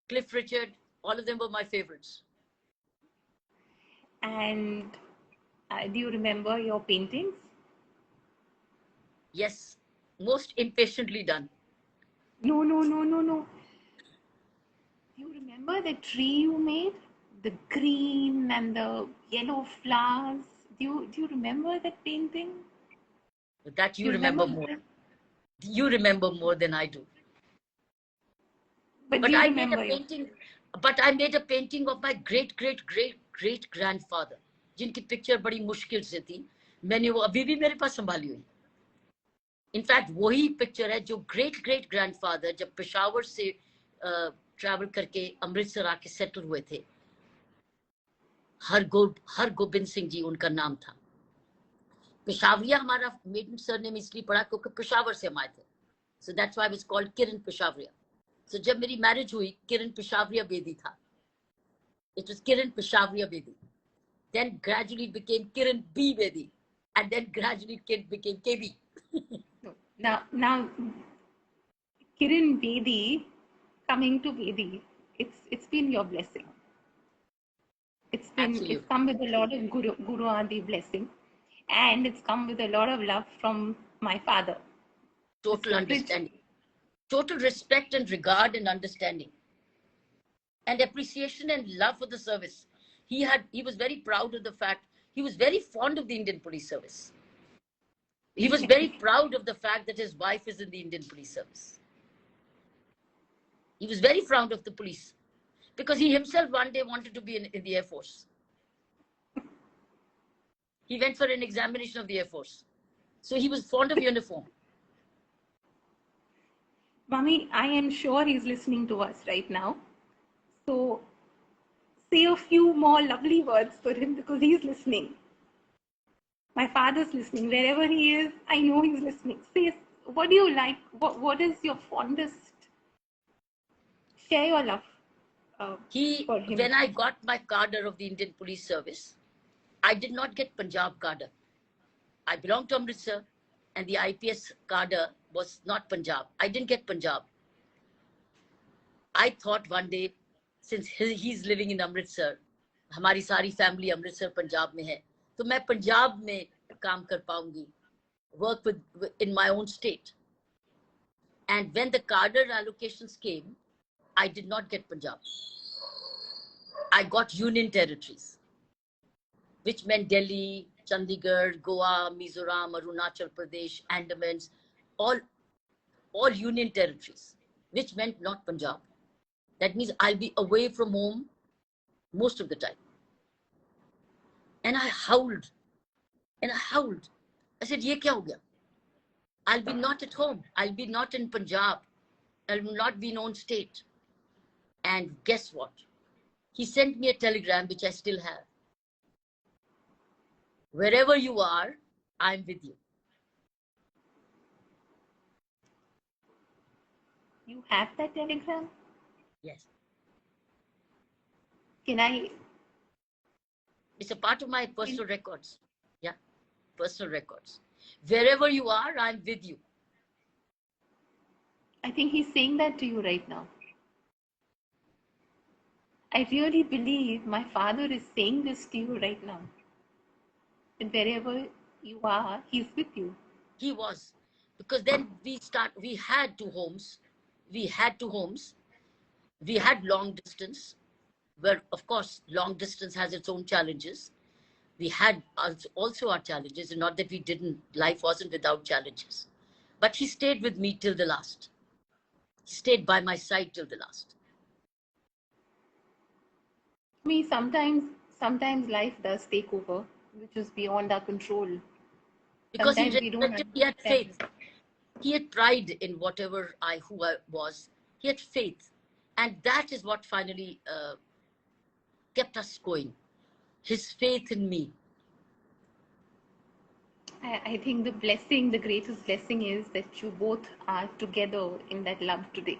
Cliff Richard, all of them were my favorites. And do you remember your paintings? Yes, most impatiently done. No, no, no, no, no. You remember the tree you made? The green and the yellow flowers. Do you remember that painting? That Do you you remember remember more. that? You remember more than I do. But do But you I made a remember it? painting. But I made a painting of my great great great great grandfather, जिनकी picture बड़ी मुश्किल से थी. मैंने वो अभी भी मेरे पास संभाली हुई. इनफैक्ट वही पिक्चर है जो ग्रेट ग्रेट ग्रैंडफादर जब पेशावर से ट्रैवल करके अमृतसर आके सेटल हुए थे. हरगोबिंद सिंह जी उनका नाम था. पेशावरिया हमारा मेडन सरनेम इसलिए पड़ा क्योंकि पेशावर से हम आए थे. So that's why I was called Kiran Peshawaria. So जब मेरी मैरिज हुई किरण पेशावरिया बेदी था. It was Kiran Peshawaria Bedi. Then gradually it became Kiran B. Bedi. And then gradually it became KB. No. Now, Kiran Bedi, coming to Bedi, it's been your blessing. It's Absolutely. come with a lot of Guru Adi blessing, and it's come with a lot of love from my father, Total Mr. Rich. understanding. Total respect and regard and understanding. And appreciation and love for the service. He was very proud of the fact, he was very fond of the Indian Police Service. He was very proud of the fact that his wife is in the Indian Police Service. He was very proud of the police because he himself one day wanted to be in the Air Force. He went for an examination of the Air Force. So he was fond of uniform. Mummy, I am sure he's listening to us right now. So say a few more lovely words for him because he's listening. My father's listening. Wherever he is, I know he's listening. Say, what do you like? What is your fondest? Share your love for him. When I got my cadre of the Indian Police Service, I did not get Punjab cadre. I belonged to Amritsar, and the IPS cadre was not Punjab. I didn't get Punjab. I thought one day, since he's living in Amritsar, हमारी सारी family Amritsar Punjab में है, तो मैं पंजाब में काम कर पाऊंगी, work in my own state. And when the cadre allocations came, I did not get Punjab. I got union territories, which meant Delhi, Chandigarh, Goa, Mizoram, Arunachal Pradesh, Andamans, all union territories, which meant not Punjab. That means I'll be away from home most of the time. And I howled. I said, ye kya ho gaya? I'll be not at home. I'll be not in Punjab. I'll not be in own state. And guess what? He sent me a telegram, which I still have. Wherever you are, I'm with you. You have that telegram? Yes. Can I? It's a part of my personal records. Yeah, personal records. Wherever you are, I'm with you. I think he's saying that to you right now. I really believe my father is saying this to you right now. And wherever you are, he's with you. He was. Because then we had two homes. We had long distance, where of course long distance has its own challenges. We had also our challenges, and not that we didn't. Life wasn't without challenges. But he stayed with me till the last. He stayed by my side till the last. Me, sometimes life does take over, which is beyond our control. Because Sometimes we don't respected, he had understand. faith. He had pride in whatever who I was. He had faith. And that is what finally kept us going. His faith in me. I think the greatest blessing is that you both are together in that love today.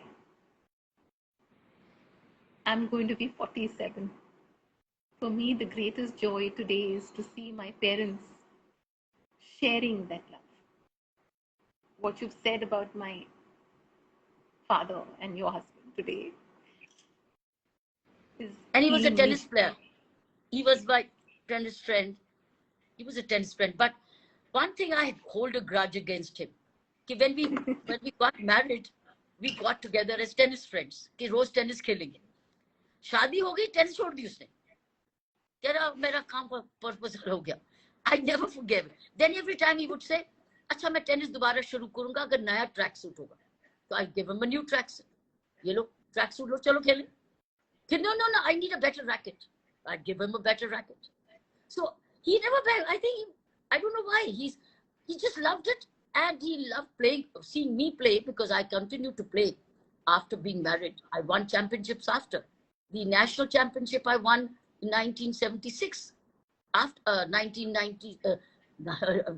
I'm going to be 47. For me, the greatest joy today is to see my parents sharing that love. What you've said about my father and your husband today is And he was a healing me. tennis player. He was my tennis friend. He was a tennis friend. But one thing I hold a grudge against him. कि when we got married, we got together as tennis friends कि रोज tennis खेलेंगे. शादी हो गई, tennis छोड़ दी उसने. तेरा मेरा काम पर्पस हो गया. I never forgave. Then every time he would say, अच्छा मैं टेनिस दोबारा शुरू करूंगा अगर नया ट्रैक सूट होगा. तो I give him a new track suit. ये लो ट्रैक सूट लो, चलो खेलें. फिर no, I need a better racket. I'd give him a better racket. So he never begged. I think I don't know why. He just loved it, and he loved playing, seeing me play, because I continued to play after being married. I won championships after. The national championship I won in 1976. After 1990,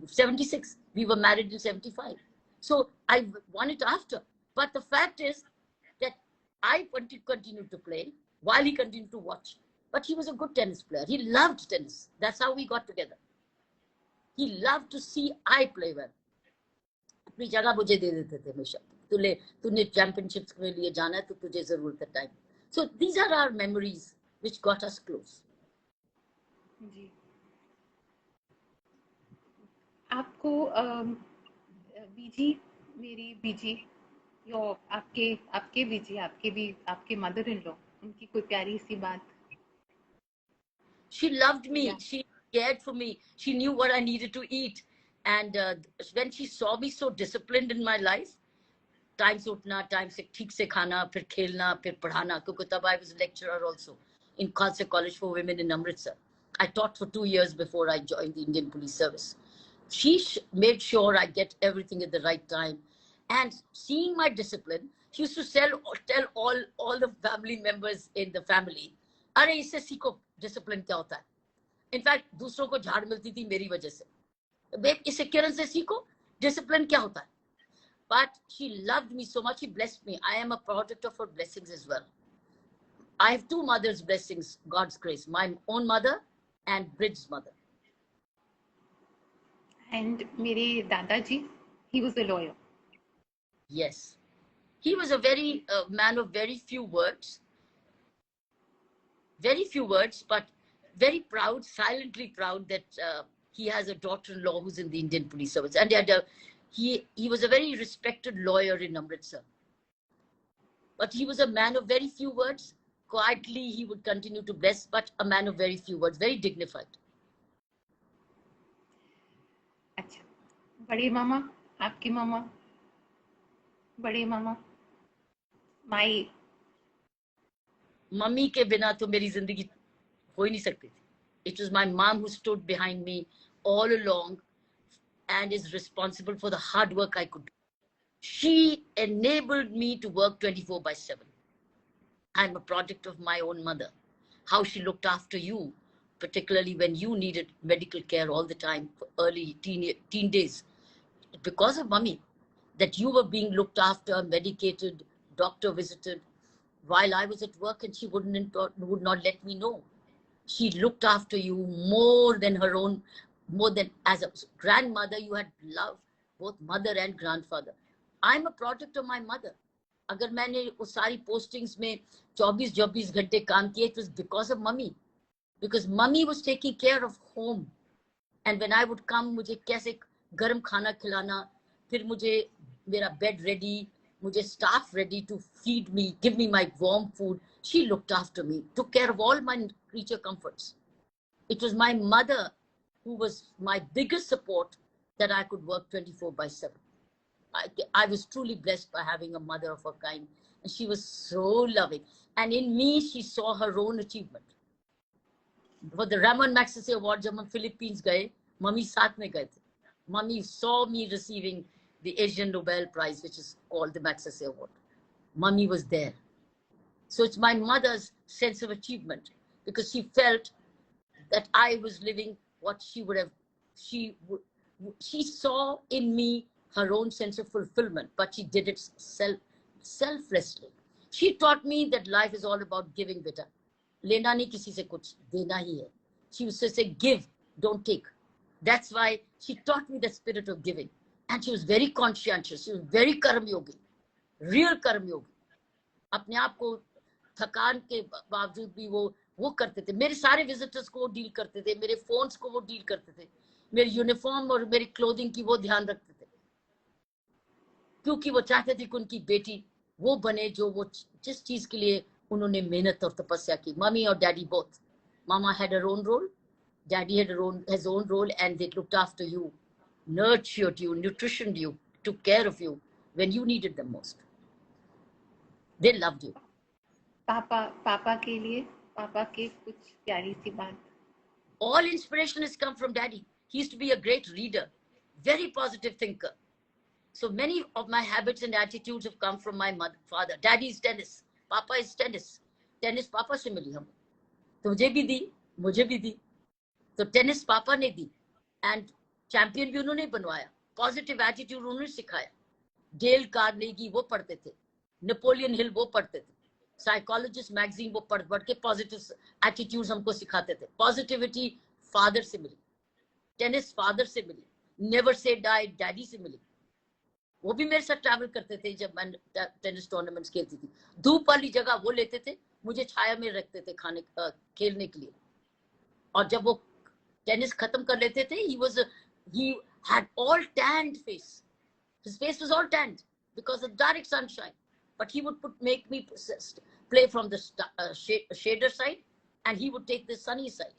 76. We were married in 75. So I won it after. But the fact is that I continued to play while he continued to watch. But he was a good tennis player. He loved tennis. That's how we got together. He loved to see I play well. अपनी जगह मुझे दे देते थे हमेशा. तूने championships के लिए जाना है तो तुझे जरूरत है time. So these are our memories which got us close. जी. आपको बीजी, मेरी बीजी, यो आपके बीजी, आपके मदर इन लॉ, उनकी कोई प्यारी सी बात? She loved me. Yeah. She cared for me. She knew what I needed to eat. And when she saw me so disciplined in my life, time se utna, time se theek se khana, phir khelna, phir padhana, because tab I was a lecturer also in Khalsa College for Women in Amritsar. I taught for 2 years before I joined the Indian Police Service. She made sure I get everything at the right time. And seeing my discipline, she used to tell all the family members in the family, अरे इससे सीखो discipline क्या होता है. In fact दूसरों को झाड़ मिलती थी मेरी वजह से. इससे किरण से सीखो डिसिप्लिन क्या होता है. But she loved me so much. She blessed me. I am a product of her blessings as well. I have 2 mothers' blessings, God's grace. My own mother and Bridget's mother. And मेरे दादाजी, he was a lawyer. Yes. He was a man of very few words. Very few words, but very proud, silently proud that he has a daughter-in-law who's in the Indian Police Service. And he was a very respected lawyer in Amritsar. But he was a man of very few words. Quietly, he would continue to bless, but a man of very few words, very dignified. अच्छा, बड़े मामा, आपके मामा, बड़े मामा, माई. Mummy के बिना तो मेरी जिंदगी हो ही नहीं सकती थी. It was my mom who stood behind me all along and is responsible for the hard work I could do. She enabled me to work 24/7. I'm a product of my own mother. How she looked after you, particularly when you needed medical care all the time for early teen days. Because of mommy, that you were being looked after, medicated, doctor visited, while I was at work, and she would not let me know. She looked after you more than as a grandmother. You had love, both mother and grandfather. I'm a product of my mother. अगर मैंने उस सारी postings में 24 घंटे काम किए, it was because of mummy. Because mummy was taking care of home. And when I would come, मुझे कैसे गर्म खाना खिलाना, फिर मुझे मेरा bed ready, मुझे staff ready to feed me, give me my warm food. She looked after me, took care of all my creature comforts. It was my mother who was my biggest support that I could work 24/7. I was truly blessed by having a mother of her kind, and she was so loving. And in me, she saw her own achievement. For the Ramon Magsaysay Award, जब हम Philippines गए, mummy साथ में गए थे. Mummy saw me receiving the Asian Nobel Prize, which is called the Magsaysay Award. Mummy was there. So it's my mother's sense of achievement, because she felt that I was living what she would have. She saw in me her own sense of fulfillment, but she did it selflessly. She taught me that life is all about giving, beta. Lena nahi kisi se kuch, dena hi hai. She used to say, give, don't take. That's why she taught me the spirit of giving. And she was very conscientious. She was very karm yogi, real karm yogi. अपने आप को थकान के बावजूद भी वो करते थे. मेरे सारे विजिटर्स को डील करते थे, मेरे फोन्स को वो डील करते थे, मेरे यूनिफॉर्म और मेरी क्लोथिंग की वो ध्यान रखते थे. क्योंकि वो चाहते थे कि उनकी बेटी वो बने जो वो जिस चीज के लिए उन्होंने मेहनत और तपस्या की. Mummy or daddy both. Mama had her own role, daddy had his own role, and they looked after you, nurtured you, nutritioned you, took care of you when you needed them most. They loved you. पापा के लिए पापा के कुछ प्यारी सी बात. All inspiration has come from daddy. He used to be a great reader, very positive thinker. So many of my habits and attitudes have come from my father. Daddy is tennis, Papa is tennis. Tennis Papa से मिली हम. तुझे भी दी, मुझे भी दी. तो tennis पापा ने दी and champion भी उन्होंने बनवाया. पॉजिटिव एटीट्यूड उन्होंने सिखाया. डेल कार्नेगी वो पढ़ते थे, नेपोलियन हिल वो पढ़ते थे, साइकोलॉजिस्ट मैगजीन वो पढ़ पढ़ के पॉजिटिव एटीट्यूड्स हमको सिखाते थे. पॉजिटिविटी फादर से मिली, टेनिस फादर से मिली, नेवर से डाई डैडी से मिली. वो भी मेरे साथ ट्रैवल करते थे जब मैं टेनिस टूर्नामेंट्स खेलती थी. धूप वाली जगह वो लेते थे, मुझे छाया में रखते थे खेलने के लिए. और जब वो टेनिस खत्म कर लेते थे, he had all tanned face. His face was all tanned because of direct sunshine. But he would make me play from the shader side, and he would take the sunny side.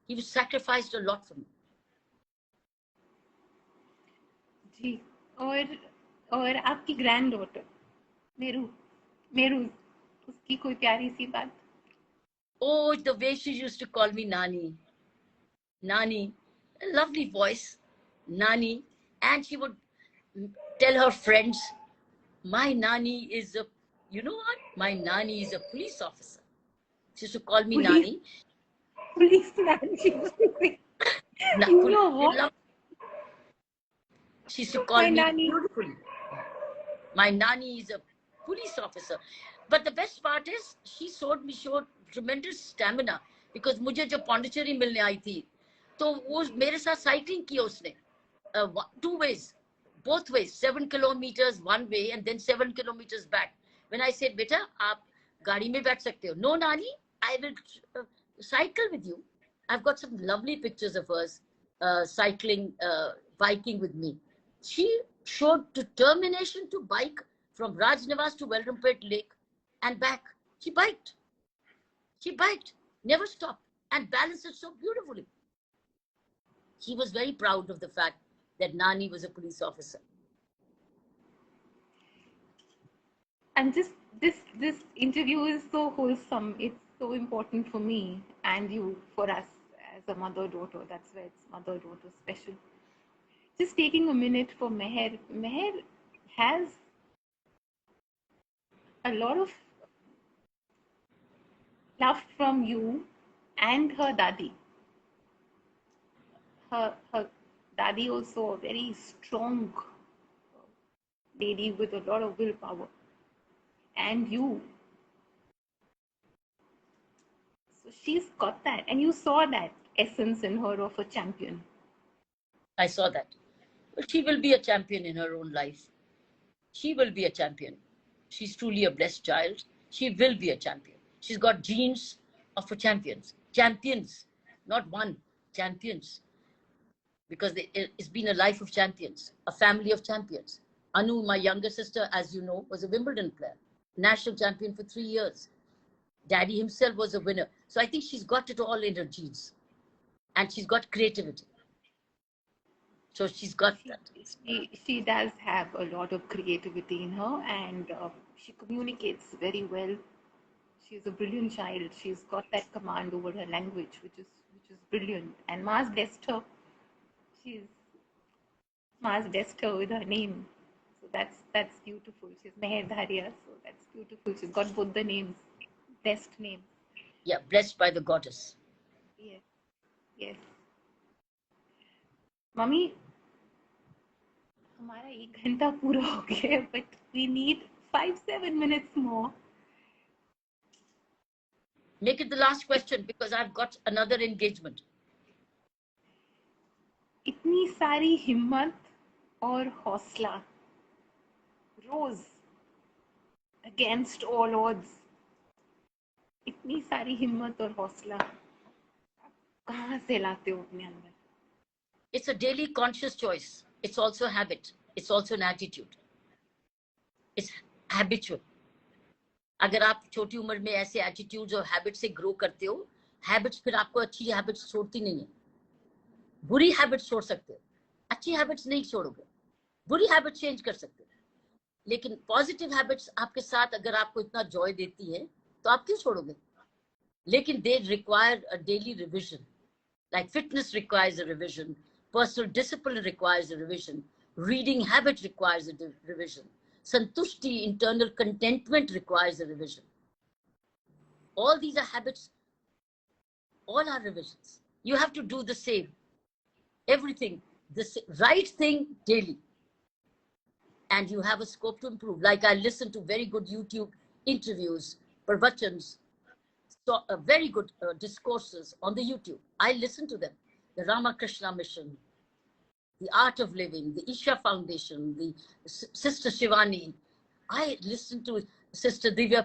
He was sacrificed a lot for me. जी. और आपकी grand daughter Meru उसकी कोई प्यारी सी बात. Oh, the way she used to call me Nani. Nani, a lovely voice, Nani. And she would tell her friends, my Nani is a, you know what? My Nani is a police officer. She used to call me Nani. Police Nani. You know what? She used to call me beautifully. My Nani is a police officer. But the best part is, she showed tremendous stamina. Because मुझे जब पौंडीचेरी मिलने आई थी, तो वो मेरे साथ cycling की उसने 2 ways, both ways, 7 kilometers one way and then 7 kilometers back. When I said, बेटा आप गाड़ी में बैठ सकते हो. No, Nani, I will cycle with you. I've got some lovely pictures of hers cycling, biking with me. She showed determination to bike from Rajnivas to Welrampet Lake and back. She biked, never stopped, and balanced it so beautifully. He was very proud of the fact that Nani was a police officer. And this interview is so wholesome. It's so important for me and you, for us as a mother-daughter. That's why it's mother-daughter special. Just taking a minute for Meher. Meher has a lot of love from you and her daddy. Her daddy also a very strong lady with a lot of willpower. And you. So she's got that. And you saw that essence in her of a champion. I saw that. Well, she will be a champion in her own life. She will be a champion. She's truly a blessed child. She will be a champion. She's got genes of a champions. Champions, not one, champions. Because it's been a life of champions, a family of champions. Anu, my younger sister, as you know, was a Wimbledon player, national champion for 3 years. Daddy himself was a winner. So I think she's got it all in her genes. And she's got creativity. So she's got that. She does have a lot of creativity in her, and she communicates very well. She's a brilliant child. She's got that command over her language, which is brilliant. And Ma's blessed her. Ma's blessed her with her name. So that's beautiful. She's Meher Dharia, so that's beautiful. She's got both the names, blessed names. Yeah, blessed by the goddess. Yes. Mummy, हमारा 1 घंटा पूरा हो गया, but we need 5-7 minutes more. Make it the last question because I've got another engagement. इतनी सारी हिम्मत और हौसला, रोज against all odds, इतनी सारी हिम्मत और हौसला कहाँ से लाते हो अपने अंदर? It's a daily conscious choice. It's also a habit. It's also an attitude. It's habitual. अगर आप छोटी उम्र में ऐसे एटीट्यूड्स और हैबिट से ग्रो करते हो, हैबिट्स फिर आपको अच्छी हैबिट्स छोड़ती नहीं है। बुरी हैबिट्स छोड़ सकते हो, अच्छी हैबिट्स नहीं छोड़ोगे। बुरी हैबिट चेंज कर सकते हो, लेकिन पॉजिटिव हैबिट्स आपके साथ अगर आपको इतना जॉय देती है तो आप क्यों छोड़ोगे? लेकिन they require a daily revision, like fitness requires a revision, personal discipline requires a revision, reading habit requires a revision, santushti, internal contentment requires a revision. All these are habits, all are revisions. You have to do the same, everything, the right thing daily, and you have a scope to improve. Like I listen to very good YouTube interviews, pravachans, so, very good discourses on the YouTube. I listen to them. The Ramakrishna Mission, the Art of Living, the Isha Foundation, the Sister Shivani. I listen to Sister Divya,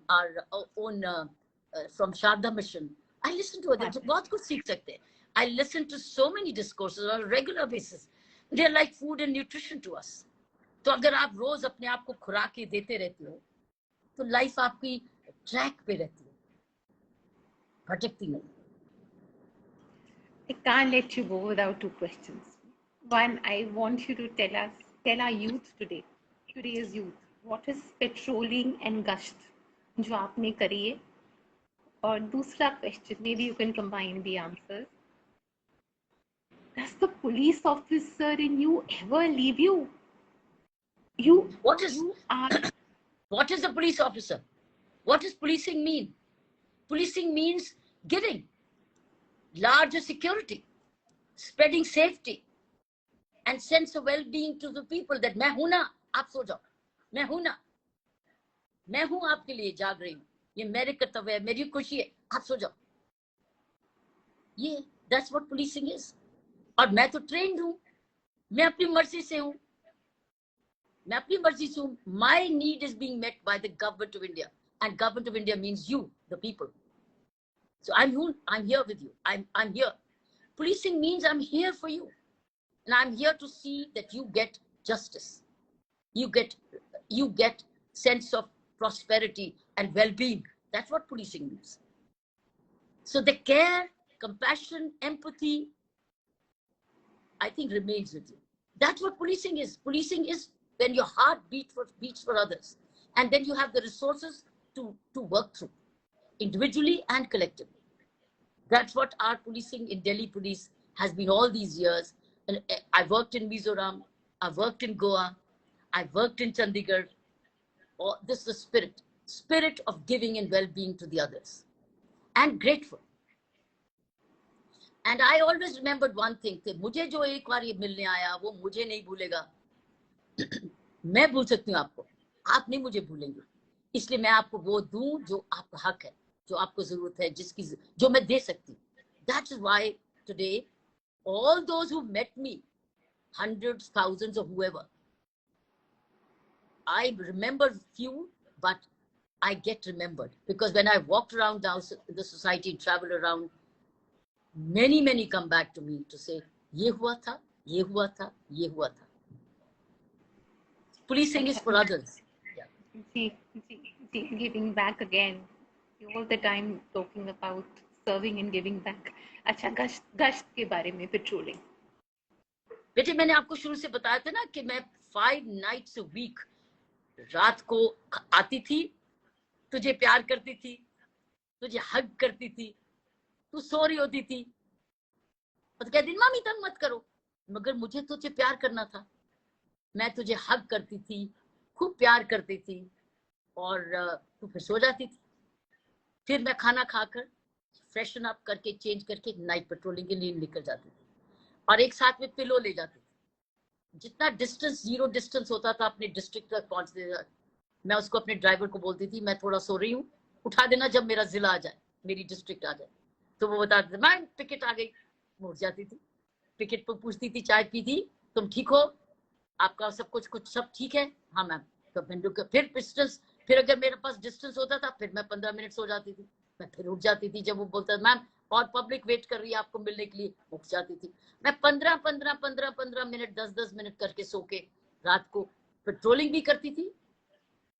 our own from Sharda Mission. I listen to her. बहुत कुछ सीख सकते हैं. I listen to so many discourses on a regular basis. They're like food and nutrition to us. तो अगर आप रोज अपने आप को खुराकें देते रहते हो, तो लाइफ आपकी ट्रैक पे रहती है, भटकती नहीं. I can't let you go without two questions. One, I want you to tell our youth today's youth, what is patrolling and gusht जो आपने करी है. और दूसरा question, maybe you can combine the answers. Does the police officer in you ever leave you? What is a police officer? What does policing mean? Policing means giving larger security, spreading safety and sense of well-being to the people, that मैं हूं ना, आप सो जाओ, मैं हूं ना, मैं हूं आपके लिए जाग रही हूं, ये मेरे कर्तव्य है, मेरी खुशी है, आप सो जाओ. ये that's what policing is. और मैं तो ट्रेंड हूं, मैं अपनी मर्जी से हूं, मैं अपनी मर्जी से हूं. My need is being met by the government of India, and government of India means you, the people. So I'm here with you. I'm here. Policing means I'm here for you, and I'm here to see that you get justice. You get sense of prosperity and well-being. That's what policing means. So the care, compassion, empathy, I think remains with you. That's what policing is. Policing is when your heart beats for others, and then you have the resources to work through, individually and collectively. That's what our policing in Delhi Police has been all these years. And I worked in Mizoram, I've worked in Goa, I've worked in Chandigarh. Oh, this is the spirit of giving and well-being to the others, and grateful. And I always remembered one thing, कि मुझे जो एक बार ये मिलने आया, वो मुझे नहीं भूलेगा. मैं भूल सकती हूँ आपको, आप नहीं मुझे भूलेंगे. इसलिए मैं आपको वो दूं जो आपका हक है, जो आपको जरूरत है, जो मैं दे सकती हूँ. That is why today, all those who met me, hundreds, thousands, or whoever, I remember few, but I get remembered, because when I walked around now the society and traveled around, many come back to me to say, ये हुआ था, ये हुआ था, ये हुआ था. Policing is for others. Yeah. Giving back again. You all the time talking about serving and giving back. अच्छा, गश्त के बारे में, पेट्रोलिंग. बेटे, मैंने आपको शुरू से बताया था ना कि मैं 5 nights a week रात को आती थी, तुझे प्यार करती थी, तुझे हग करती थी, तू सो रही होती थी, और कहती थी मामी तंग मत करो, मगर मुझे तुझे प्यार करना था. मैं तुझे हग करती थी, खूब प्यार करती थी, और तू फिर सो जाती थी. फिर मैं खाना खाकर फ्रेशन अप करके चेंज करके नाइट पेट्रोलिंग के लिए निकल जाती थी, और एक साथ में पिलो ले जाती थी. जितना डिस्टेंस, 0 डिस्टेंस होता था अपने डिस्ट्रिक्ट तक पहुंचने का, मैं उसको अपने ड्राइवर को बोलती थी, मैं थोड़ा सो रही हूँ, उठा देना जब मेरा जिला आ जाए, मेरी डिस्ट्रिक्ट आ जाए. तो वो बताते थे मैम टिकट आ गई. उठ जाती थी, टिकट पर पूछती थी, चाय पी थी, तुम ठीक हो, आपका सब कुछ सब ठीक है, हाँ मैम. तो फिर डिस्टेंस, फिर अगर मेरे पास डिस्टेंस होता था, फिर मैं 15 मिनट सो जाती थी. मैं फिर उठ जाती थी जब वो बोलता मैम और पब्लिक वेट कर रही है आपको मिलने के लिए, उठ जाती थी. मैं 15 मिनट 10 मिनट करके सो के रात को पेट्रोलिंग भी करती थी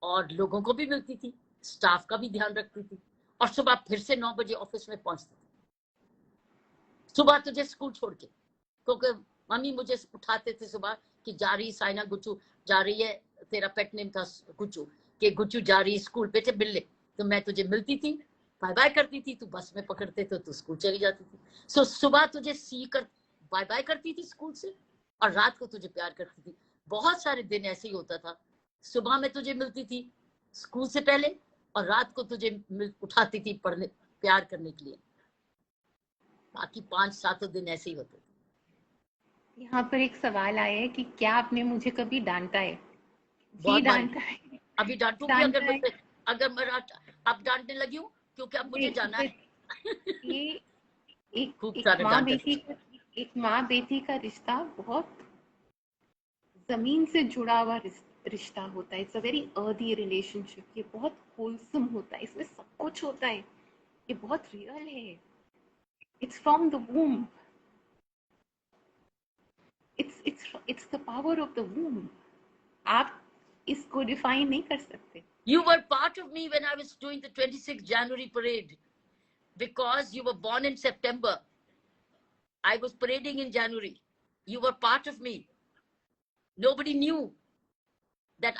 और लोगों को भी मिलती थी, स्टाफ का भी ध्यान रखती थी, और सुबह फिर से 9 बजे ऑफिस में पहुंचती थी। सुबह तुझे स्कूल छोड़ के, क्योंकि मम्मी मुझे उठाते थे सुबह कि जा रही साइना गुच्चू जा रही है, तेरा पेट नेम था गुच्चू, कि गुच्चू जा रही है स्कूल, बेटे मिल ले। तो मैं तुझे मिलती थी, बाय बाय करती थी, तू बस में पकड़ते थे तो स्कूल चली जाती थी। सो सुबह तुझे सी कर बाय बाय करती थी स्कूल से, और रात को तुझे प्यार करती थी। बहुत सारे दिन ऐसे ही होता था, सुबह में तुझे मिलती थी स्कूल से पहले, और रात को तुझे उठाती थी पढ़ने प्यार करने के लिए। बाकी 5-7 दिन ऐसे ही होते थे। यहाँ पर एक सवाल आया है कि क्या आपने मुझे कभी डांटा है? जी बहुत बारी। डांटा है। अभी डांटूंगी डांटा अगर है। मुझे, अगर मैं अब डांटने लगी हूँ, क्योंकि अब मुझे जाना है। ये एक खूब एक सारा माँ डांटा बेटी का एक माँ बेटी का रिश्ता बहुत जमीन से जुड़ा हुआ रिश्ता होता है। It's a very earthy relationship. ये बहुत होलसम होता है, इसमें सब कुछ होता है, ये बहुत रियल है। It's from the वूम, it's the power of the वूम। आप इसको डिफाइन नहीं कर सकते। You were part of me when I was doing the 26th January parade, because you were born in September. I was parading in January. You were part of me. Nobody knew that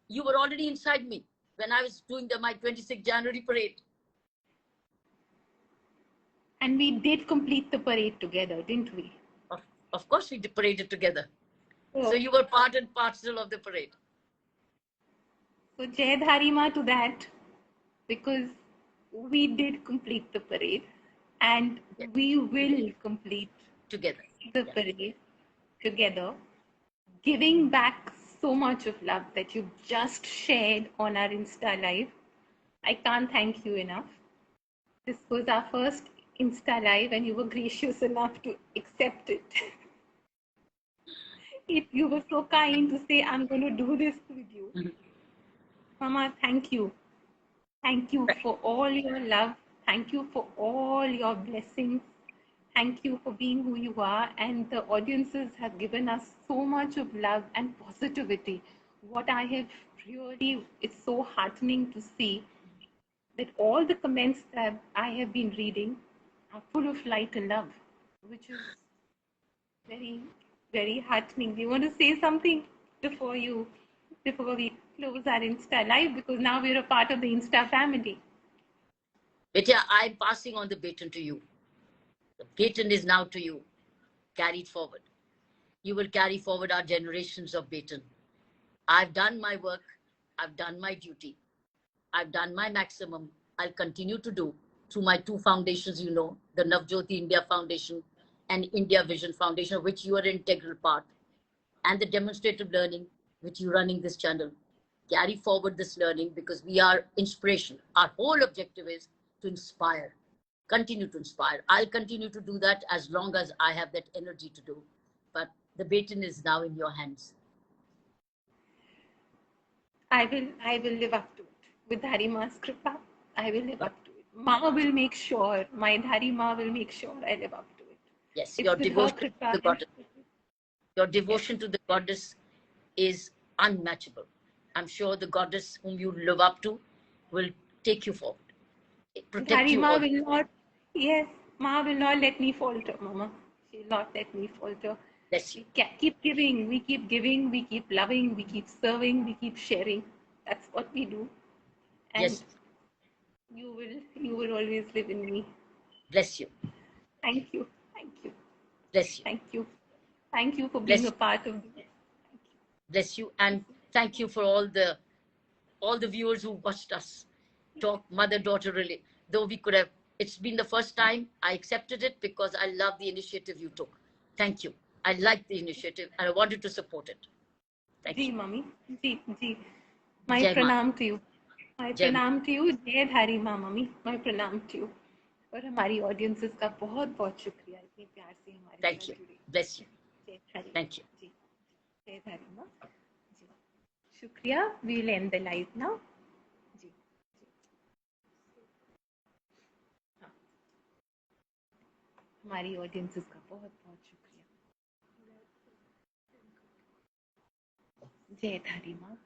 you were already inside me when I was doing my 26th January parade. And we did complete the parade together, didn't we? Of, of course, we paraded together. So So, you were part and parcel of the parade. so Jai Dharima to that, because we did complete the parade and Yeah, we will complete together. the Yeah. parade together, giving back so much of love that you just shared on our Insta Live. I can't thank you enough. This was our first Insta Live and you were gracious enough to accept it. You were so kind to say, I'm going to do this with you. Mhm. Mama, thank you. Thank you for all your love. Thank you for all your blessings. Thank you for being who you are. And the audiences have given us so much of love and positivity. What I have really, it's so heartening to see that all the comments that I have been reading are full of light and love, which is very, very heartening. Do you want to say something before we close our Insta live? Because now we're a part of the Insta family. Betya, I'm passing on the baton to you. The baton is now to you. Carry it forward. You will carry forward our generations of baton. I've done my work. I've done my duty. I've done my maximum. I'll continue to do through my 2 foundations, the Navjyoti India Foundation and India Vision Foundation, of which you are an integral part, and the demonstrative learning, which you're running this channel. Carry forward this learning, because we are inspiration. Our whole objective is to inspire, continue to inspire. I'll continue to do that as long as I have that energy to do. But the baton is now in your hands. I will live up to it. With Dharima's kripa, I will live up to it. Ma will make sure, my Dharima will make sure I live up to it. Yes, It's your with her devotion to kripa. the goddess. Your Yes. devotion to the goddess is unmatchable. I'm sure the goddess whom you live up to will take you forward, protect you Dharima all. will not, yes, Ma will not let me falter, Mama. She'll not let me falter. Bless you. We keep giving, we keep loving, we keep serving, we keep sharing. That's what we do. And Yes, you will always live in me. bless you. Thank you. Thank you. Bless you. Thank you. Thank you for Bless being a you. part of this. Thank you. Bless you. And thank you for all the viewers who watched us talk mother-daughter really. Though we could have, it's been the first time, I accepted it because I love the initiative you took. Thank you. I like the initiative and I wanted to support it. Thank ji you. Mummy, ji my Jai Ma. pranam to you. My Jai Ma. pranam to you. जय धारी माँ mummy. My pranam to you. और हमारी audiences का बहुत बहुत शुक्रिया इतने प्यार से हमारे Thank साथ you. जुड़े. Bless you. जय धारी माँ. Thank you. जी जय धारी माँ. जी शुक्रिया. We will end the live now. जी जी हाँ हमारी ऑडियंसेस का बहुत बहुत शुक्रिया. जय धारी माँ।